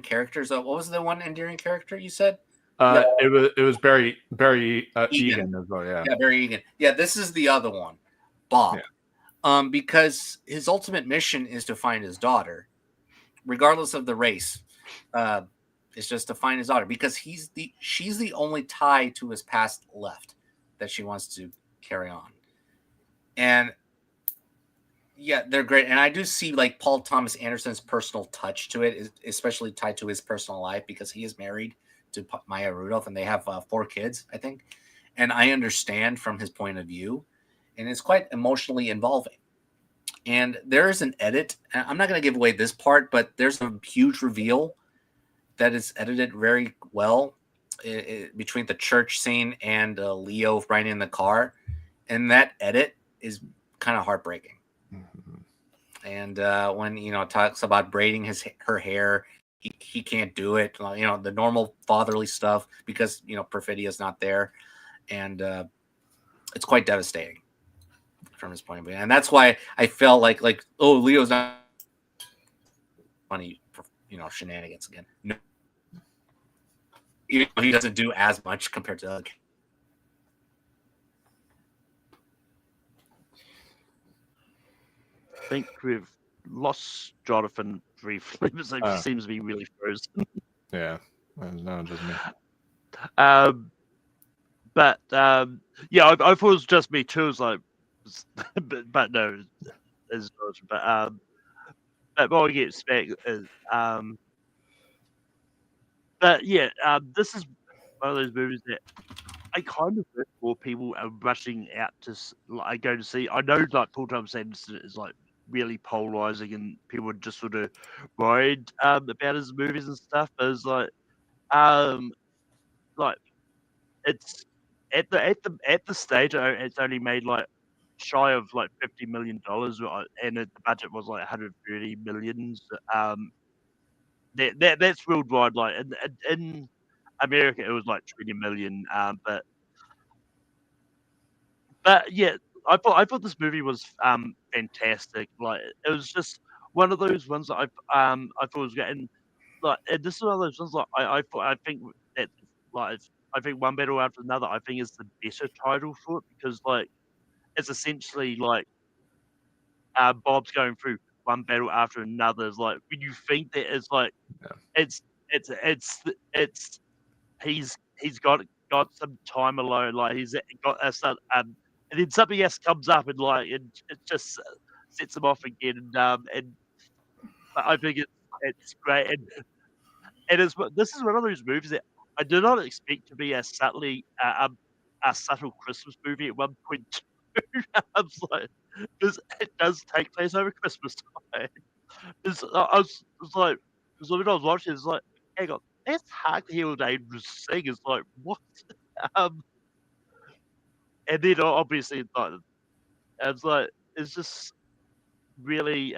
characters. What was the one endearing character you said? It was Barry Egan as well. Yeah, Barry Egan. Yeah, this is the other one, Bob. Yeah. Because his ultimate mission is to find his daughter, regardless of the race. It's just to find his daughter because she's the only tie to his past left that she wants to carry on. And yeah, they're great. And I do see like Paul Thomas Anderson's personal touch to it, especially tied to his personal life because he is married to Maya Rudolph and they have 4 kids, I think. And I understand from his point of view. And it's quite emotionally involving. And there is an edit. I'm not going to give away this part, but there's a huge reveal that is edited very well between the church scene and Leo riding in the car. And that edit is kind of heartbreaking. And when, talks about braiding her hair, he can't do it. The normal fatherly stuff because, Perfidio's not there. And it's quite devastating from his point of view. And that's why I felt like, oh, Leo's not funny, shenanigans again. No. Even though he doesn't do as much compared to other. I think we've lost Jonathan briefly, but he seems to be really frozen. Yeah, no, just me. But yeah, I thought it was just me too. It was like, but no, it's not. But what I get expect is, but yeah, this is one of those movies that I kind of wish more people are rushing out to go to see. I know, like Paul Thomas Anderson is like really polarizing, and people are just sort of worried about his movies and stuff. But it's like it's at the stage it's only made like shy of like $50 million, and the budget was like 130 million. That's worldwide. Like in America, it was like 20 million. But yeah, I thought this movie was fantastic. Like it was just one of those ones that I thought was getting like this is one of those ones like I think that like I think One Battle After Another I think is the better title for it because like it's essentially like Bob's going through one battle after another. Is like when you think that it's like it's he's got some time alone. Like he's got and then something else comes up and like it just sets him off again. And I think it's great. And this is one of those movies that I did not expect to be a subtle Christmas movie at 1.2. I was like, because it does take place over Christmas time. I was like, because when I was watching, it's like, hang on, that's Hark the Herald Angels sing. It's like, what? And then obviously, it's like, it's just really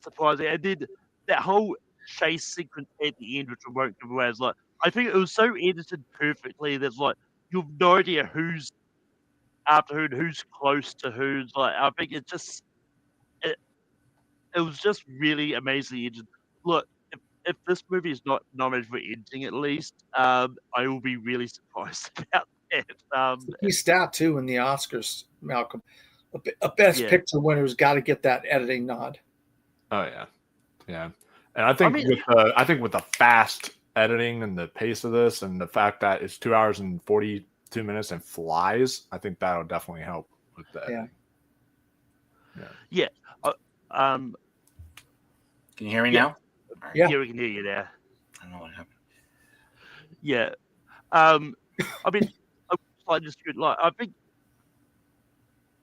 surprising. And then that whole chase sequence at the end, which I won't give away, is like, I think it was so edited perfectly. There's like, you have no idea who's after who and who's close to who's. Like, I think it was just really amazingly edited. Look, if this movie is not nominated for editing, at least, I will be really surprised about that. He's out too in the Oscars, Malcolm. A best picture winner's got to get that editing nod. Oh yeah. And I think with the fast editing and the pace of this, and the fact that it's 2 hours and 42 minutes and flies, I think that'll definitely help with that. Yeah. Can you hear me now? Yeah, we can hear you now. I don't know what happened. Yeah. I mean, I think.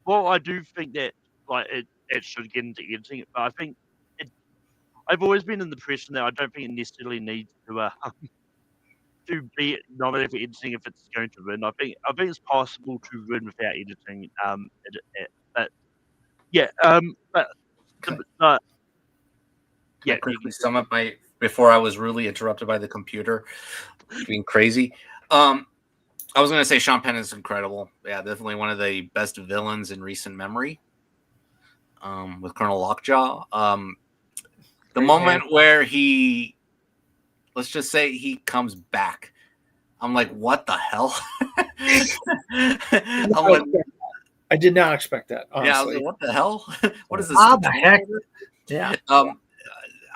Well, I do think that like it should get into editing, but I think I've always been in the impression that I don't think it necessarily needs to be nominated for editing if it's going to win. I think it's possible to win without editing. But yeah. Can I quickly sum up before I was rudely interrupted by the computer being crazy. I was going to say Sean Penn is incredible. Yeah, definitely one of the best villains in recent memory. With Colonel Lockjaw. The moment where let's just say he comes back. I'm like, what the hell? I did not expect that. Honestly. Yeah, I was like, what the hell? What is this? How the heck? Yeah. I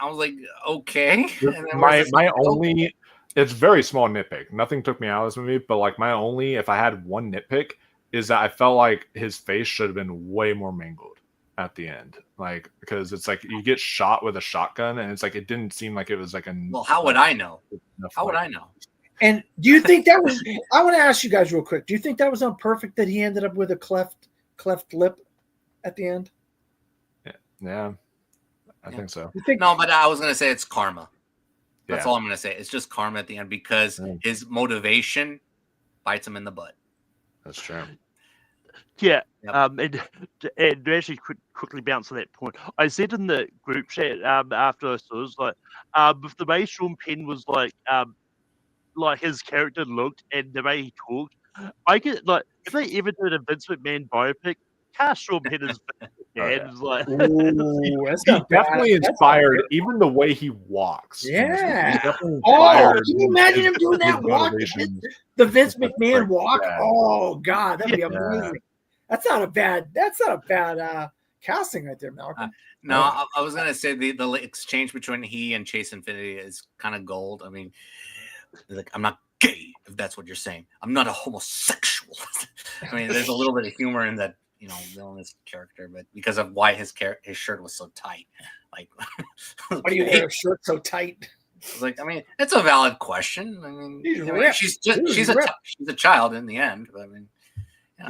was like, okay. My only, it's very small nitpick. Nothing took me out of this movie, but like my only, if I had one nitpick, is that I felt like his face should have been way more mangled at the end. Like, because it's like you get shot with a shotgun, and it's like it didn't seem like it was like a. Well, how would I know? How would I know? And do you think that was? I want to ask you guys real quick. Do you think that was on perfect that he ended up with a cleft lip? at the end? Yeah, I think so. You think? No, but I was gonna say it's karma. That's Yeah. all I'm gonna say. It's just karma at the end because his motivation bites him in the butt. That's true. Yeah. Yep. And to actually quickly bounce on that point, I said in the group chat after I saw it, was like, with the way Sean Penn was like his character looked and the way he talked, I get like if they ever did a Vince McMahon biopic, cast Sean Penn as Vince McMahon. It's like, Ooh, that's He not bad. definitely That's not inspired, bad. even the way he walks. Yeah. He definitely Oh, inspired can you imagine him doing his that walk? motivations. The Vince That's McMahon right. walk? Yeah. Oh God, that'd be Yeah. amazing. That's not a bad casting right there, Malcolm. No, I was gonna say the exchange between he and Chase Infinity is kind of gold. I mean, like, I'm not gay, if that's what you're saying. I'm not a homosexual. I mean, there's a little bit of humor in that, villainous character, but because of why his shirt was so tight. Like, why do you wear a shirt so tight? Like, I mean, it's a valid question. I mean, she's a child in the end. But I mean, yeah.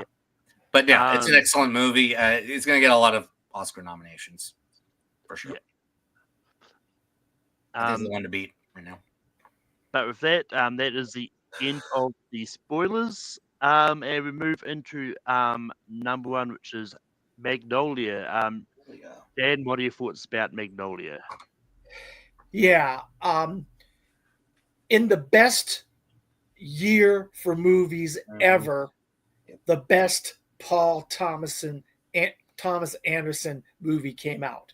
But yeah, it's an excellent movie. It's going to get a lot of Oscar nominations for sure. I think it's the one to beat right now. But with that, that is the end of the spoilers. And we move into number one, which is Magnolia. Dan, what are your thoughts about Magnolia? Yeah. In the best year for movies ever, the best Paul Thomas Anderson movie came out.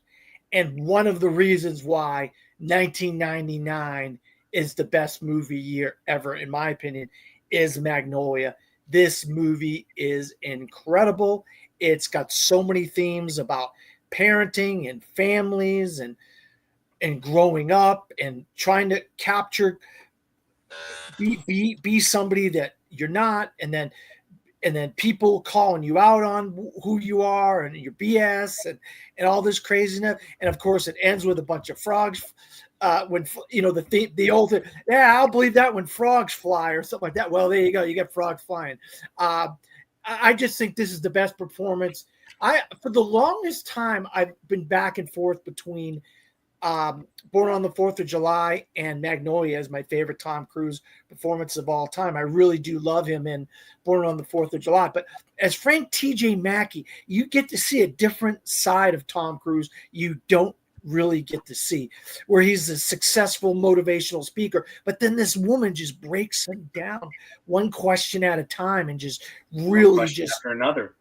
And one of the reasons why 1999 is the best movie year ever, in my opinion, is Magnolia. This movie is incredible. It's got so many themes about parenting and families and growing up and trying to capture, be somebody that you're not, and then people calling you out on who you are and your BS and all this craziness. And of course, it ends with a bunch of frogs. When the old thing, yeah, I'll believe that when frogs fly or something like that. Well, there you go, you get frogs flying. I just think this is the best performance. For the longest time, I've been back and forth between Born on the 4th of July and Magnolia as my favorite Tom Cruise performance of all time. I really do love him in Born on the 4th of July. But as Frank T.J. Mackey, you get to see a different side of Tom Cruise you don't really get to see, where he's a successful motivational speaker. But then this woman just breaks him down one question at a time and just really just after another.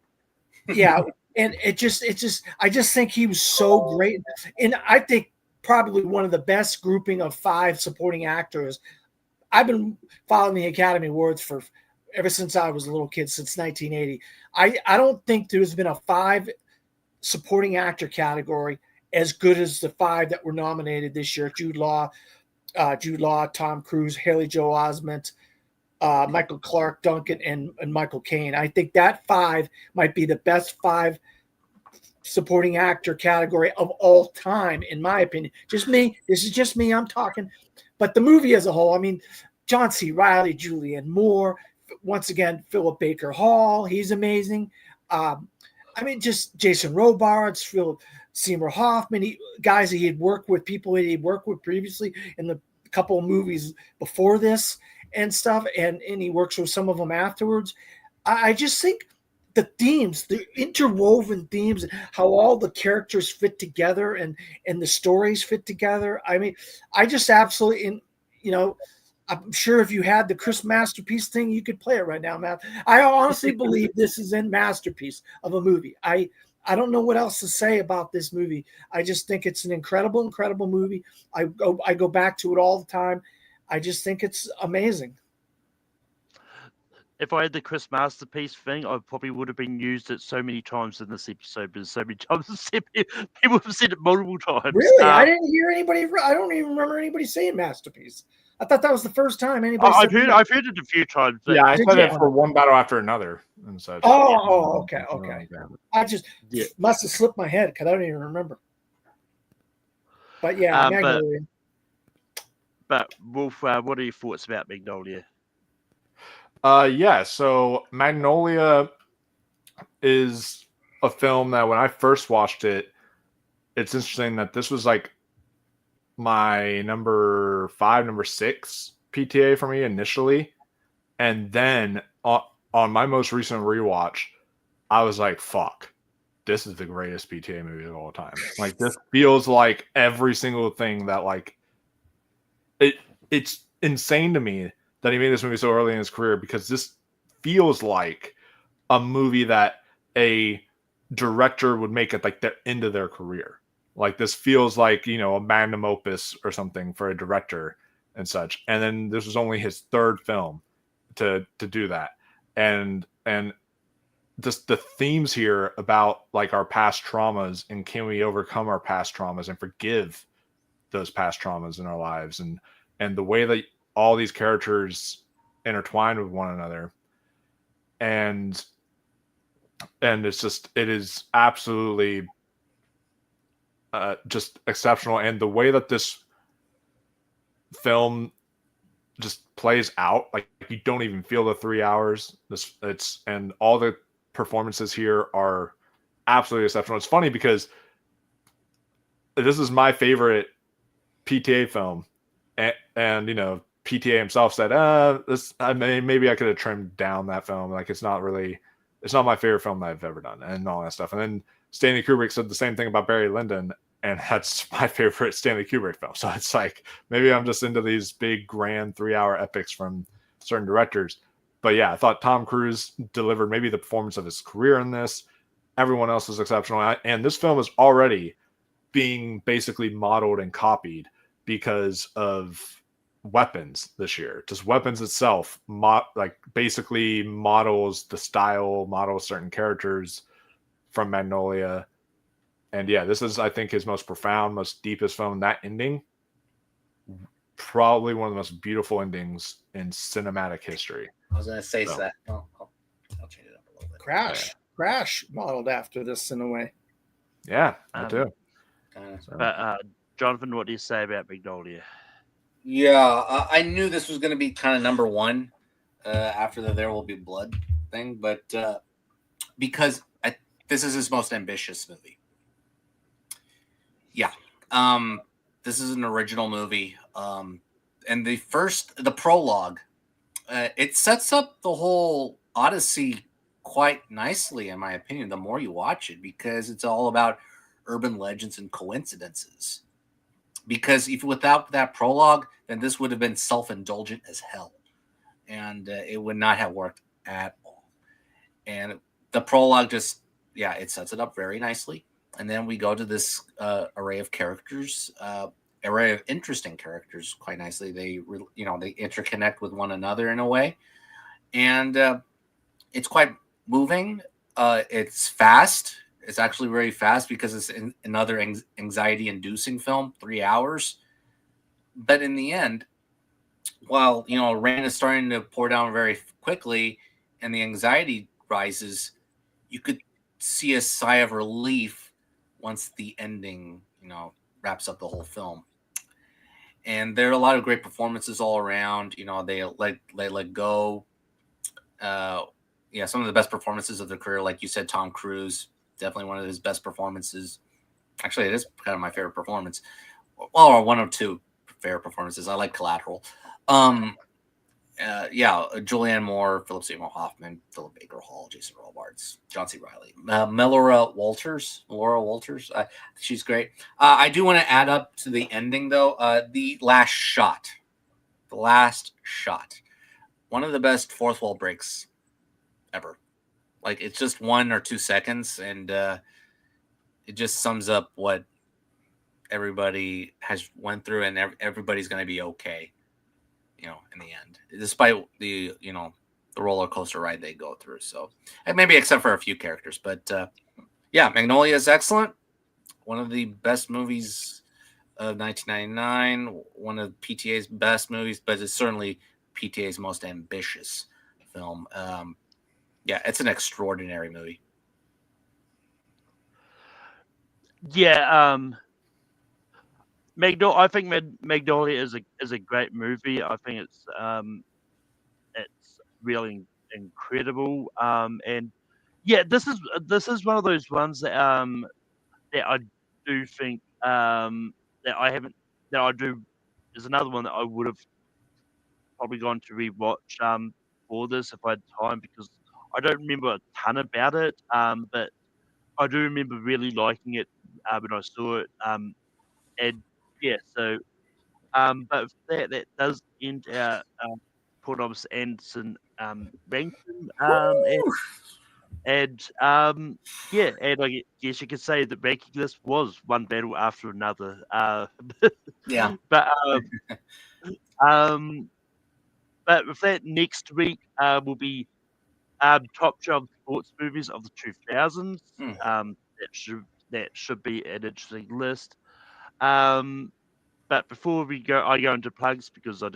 Yeah. And I just think he was so great. And I think probably one of the best grouping of 5 supporting actors. I've been following the Academy Awards ever since I was a little kid, since 1980. I don't think there's been a 5 supporting actor category as good as the 5 that were nominated this year: Jude Law, Tom Cruise, Haley Joel Osment, Michael Clarke Duncan, and Michael Caine. I think that 5 might be the best 5 supporting actor category of all time, in my opinion. Just me. This is just me. I'm talking. But the movie as a whole, I mean, John C. Reilly, Julianne Moore, once again, Philip Baker Hall, he's amazing. Just Jason Robards, Philip Seymour Hoffman, guys he had worked with, people he had worked with previously in the couple of movies before this and stuff, and he works with some of them afterwards. I just think the themes, the interwoven themes, how all the characters fit together and the stories fit together. I mean, I just absolutely, I'm sure if you had the Chris Masterpiece thing, you could play it right now, Matt. I honestly believe this is a masterpiece of a movie. I don't know what else to say about this movie. I just think it's an incredible, incredible movie. I go back to it all the time. I just think it's amazing. If I had the Chris Masterpiece thing, I probably would have been used it so many times in this episode, because so many times people have said it multiple times. Really? I didn't hear anybody. I don't even remember anybody saying Masterpiece. I thought that was the first time anybody I've heard it a few times. Yeah, I said it for one battle after another and such. Okay. I just must have slipped my head because I don't even remember. But yeah, Magnolia. But Wolf, what are your thoughts about Magnolia? So Magnolia is a film that when I first watched it, it's interesting that this was like my number 5, number 6 PTA for me initially. And then on my most recent rewatch, I was like, fuck, this is the greatest PTA movie of all time. Like, this feels like every single thing that, like, it's insane to me that he made this movie so early in his career, because this feels like a movie that a director would make at like the end of their career. Like, this feels like, you know, a magnum opus or something for a director and such. And then this was only his 3rd film to do that. And just the themes here about like our past traumas, and can we overcome our past traumas and forgive those past traumas in our lives, and the way that all these characters intertwine with one another. And it's just, it is absolutely just exceptional. And the way that this film just plays out, like, you don't even feel the 3 hours. And all the performances here are absolutely exceptional. It's funny because this is my favorite PTA film, and you know, PTA himself said, maybe I could have trimmed down that film. Like, it's not my favorite film that I've ever done, and all that stuff. And then Stanley Kubrick said the same thing about Barry Lyndon, and that's my favorite Stanley Kubrick film. So it's like, maybe I'm just into these big, grand 3-hour epics from certain directors. But yeah, I thought Tom Cruise delivered maybe the performance of his career in this. Everyone else was exceptional. And this film is already being basically modeled and copied because of Weapons this year. Just Weapons itself, like, basically models the style, models certain characters from Magnolia. And yeah, this is, I think, his most profound, most deepest film. That ending, probably one of the most beautiful endings in cinematic history. I was going to say that. I'll change it up a little bit. Crash modeled after this in a way. Yeah, I do. But Jonathan, what do you say about Magnolia? Yeah, I knew this was going to be kind of number 1 after the There Will Be Blood thing, but because this is his most ambitious movie. Yeah, this is an original movie, and the prologue, it sets up the whole Odyssey quite nicely, in my opinion, the more you watch it, because it's all about urban legends and coincidences. Because if without that prologue, then this would have been self-indulgent as hell, and it would not have worked at all. And the prologue just, it sets it up very nicely. And then we go to this array of characters, array of interesting characters quite nicely. They interconnect with one another in a way, and it's quite moving. It's fast. It's actually very fast because it's another anxiety-inducing film, 3 hours. But in the end, while rain is starting to pour down very quickly and the anxiety rises, you could see a sigh of relief once the ending, wraps up the whole film. And there are a lot of great performances all around. They let go. Some of the best performances of their career, like you said, Tom Cruise, definitely one of his best performances. Actually, it is kind of my favorite performance. Well, one of 2 favorite performances. I like Collateral. Julianne Moore, Philip Seymour Hoffman, Philip Baker Hall, Jason Robards, John C. Reilly, Melora Walters. She's great. I do want to add up to the ending, though. The last shot. One of the best fourth wall breaks ever. Like, it's just 1 or 2 seconds, and it just sums up what everybody has went through, and everybody's going to be okay. In the end, despite the roller coaster ride they go through. So, and maybe except for a few characters, but Magnolia is excellent. One of the best movies of 1999. One of PTA's best movies, but it's certainly PTA's most ambitious film. It's an extraordinary movie. Yeah, I think Magnolia is a great movie. I think it's really incredible. And yeah, this is one of those ones that I do think that I haven't that I do is another one that I would have probably gone to rewatch for this if I had time because I don't remember a ton about it. But I do remember really liking it when I saw it. And yeah, so but that does end our Paul Thomas Anderson ranking. Yeah, and I guess you could say the ranking list was one battle after another. Yeah. But um, but with that, next week will be top 12 sports movies of the 2000s. Hmm. That should be an interesting list. Um, but before we go, I go into plugs because I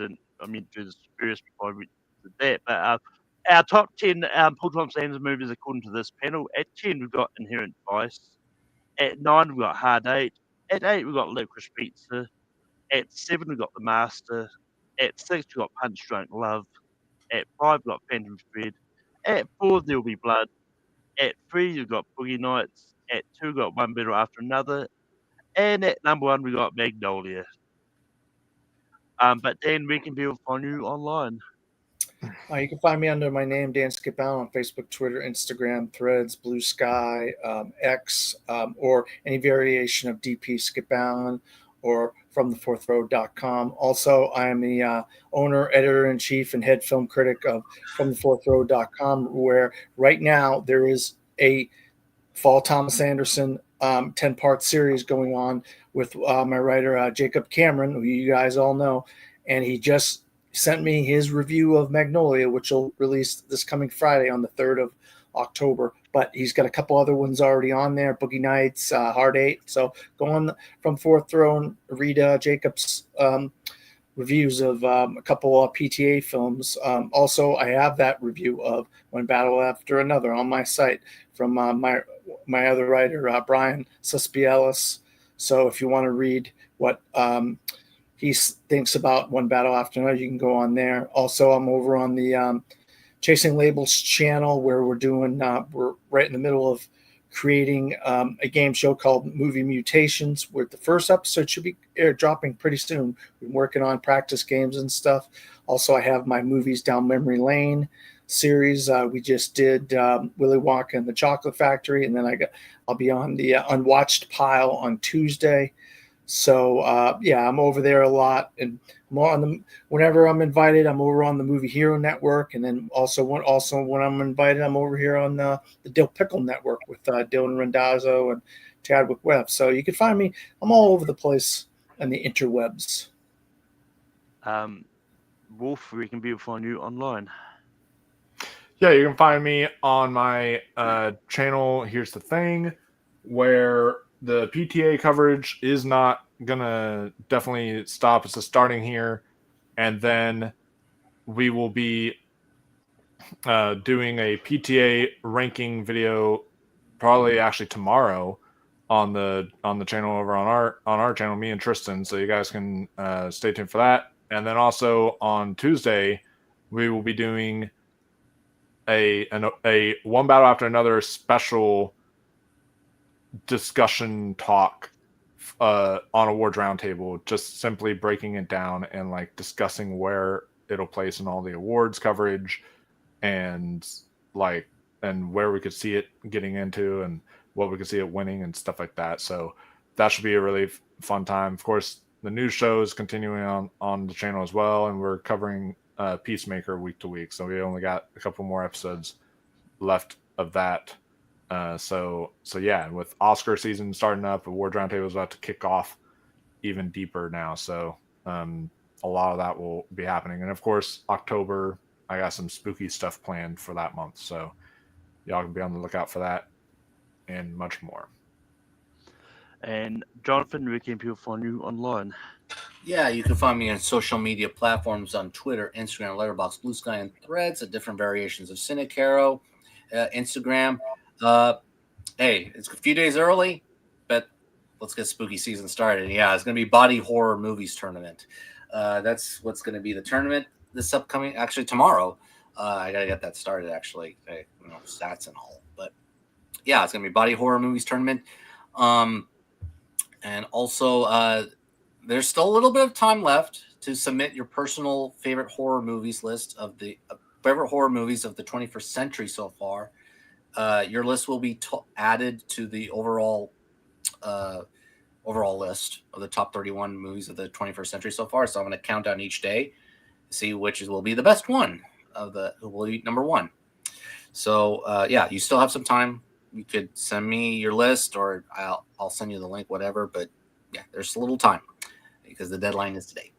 meant to do this first before I went to that. But our top 10 Paul Thomas Anderson movies according to this panel. At 10, we've got Inherent Vice. At 9, we've got Hard 8. At 8, we've got Licorice Pizza. At 7, we've got The Master. At 6, we've got Punch Drunk Love. At 5, we've got Phantom Thread. At 4, There'll Be Blood. At 3, we've got Boogie Nights. At 2, we've got One Better After Another. And at number 1, we got Magnolia. But Dan, where can people find you online? You can find me under my name, Dan Skip Allen, on Facebook, Twitter, Instagram, Threads, Blue Sky, X, or any variation of DP Skip Allen or from thefourthrow.com. Also, I am the owner, editor-in-chief, and head film critic of fromthefourthrow.com, where right now there is a Fall Thomas Anderson 10-part series going on with my writer, Jacob Cameron, who you guys all know, and he just sent me his review of Magnolia, which will release this coming Friday on the 3rd of October. But he's got a couple other ones already on there, Boogie Nights, Hard 8. So go on from Fourth Row and read Jacob's reviews of a couple of PTA films. Also, I have that review of One Battle After Another on my site from my other writer, Brian Suspielis. So if you want to read what he thinks about One Battle After Another, you can go on there. Also, I'm over on the Chasing Labels channel where we're right in the middle of creating a game show called Movie Mutations, where the first episode should be dropping pretty soon. We're working on practice games and stuff. Also, I have my Movies Down Memory Lane series. We just did Willy Wonka and the Chocolate Factory, and then I'll be on the Unwatched pile on Tuesday. So I'm over there a lot, and whenever I'm invited, I'm over on the Movie Hero Network, and then also when I'm invited, I'm over here on the Dill Pickle Network with Dylan Randazzo and Chadwick Webb. So you can find me. I'm all over the place on the interwebs. Wolf, where can people find you online? Yeah, you can find me on my channel. Here's the thing, where the PTA coverage is not gonna definitely stop. It's just starting here, and then we will be doing a PTA ranking video, probably actually tomorrow, on the channel over on our channel, me and Tristan. So you guys can stay tuned for that. And then also on Tuesday, we will be doing a One Battle After Another special discussion talk on Awards Roundtable, just simply breaking it down and like discussing where it'll place in all the awards coverage and where we could see it getting into and what we could see it winning and stuff like that. So that should be a really fun time. Of course, the news show is continuing on the channel as well, and we're covering Peacemaker week to week. So we only got a couple more episodes left of that. So yeah, with Oscar season starting up, Award Roundtable is about to kick off even deeper now. So a lot of that will be happening. And of course, October, I got some spooky stuff planned for that month. So y'all can be on the lookout for that and much more. And Jonathan, where can people find you online? Yeah, you can find me on social media platforms on Twitter, Instagram, Letterboxd, Blue Sky, and Threads at different variations of Cinecaro, Instagram. Hey, it's a few days early, but let's get spooky season started. Yeah, it's going to be Body Horror Movies Tournament. That's what's going to be the tournament this upcoming, actually tomorrow. I got to get that started, actually, stats and all. But yeah, it's gonna be Body Horror Movies Tournament. And also, there's still a little bit of time left to submit your personal favorite horror movies list of the favorite horror movies of the 21st century so far. Your list will be added to the overall list of the top 31 movies of the 21st century so far. So I'm going to count down each day, see which will be the best one of the who will be number one. So yeah, you still have some time. You could send me your list, or I'll send you the link, whatever. But yeah, there's a little time because the deadline is today.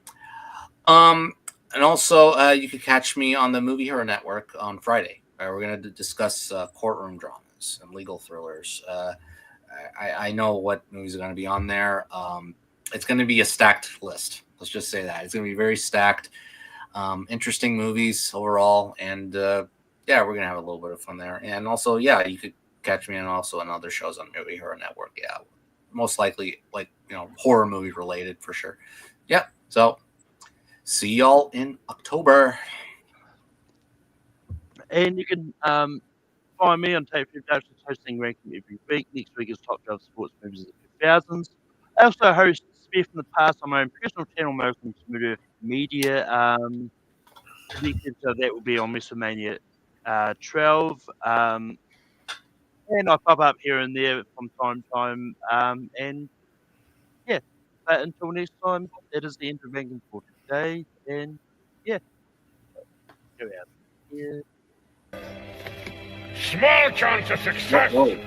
And also, you could catch me on the Movie Hero Network on Friday. We're going to discuss courtroom dramas and legal thrillers. I know what movies are going to be on there. It's going to be a stacked list. Let's just say that. It's going to be very stacked. Interesting movies overall. And yeah, we're going to have a little bit of fun there. And also, yeah, you could catch me on other shows on Movie Hero Network. Yeah, most likely, like, horror movie related for sure. Yeah, so see y'all in October. And you can find me on Tape Productions hosting Ranking every week. Next week is Top 12 Sports Movies of the 2000s. I also host Spare from the Past on my own personal channel, Malcolm Smith Media. Next episode of that will be on WrestleMania 12. And I pop up here and there from time to time. And yeah, but until next time, that is the end of Ranking for today. And yeah, go out here. Small chance of success. Whoa.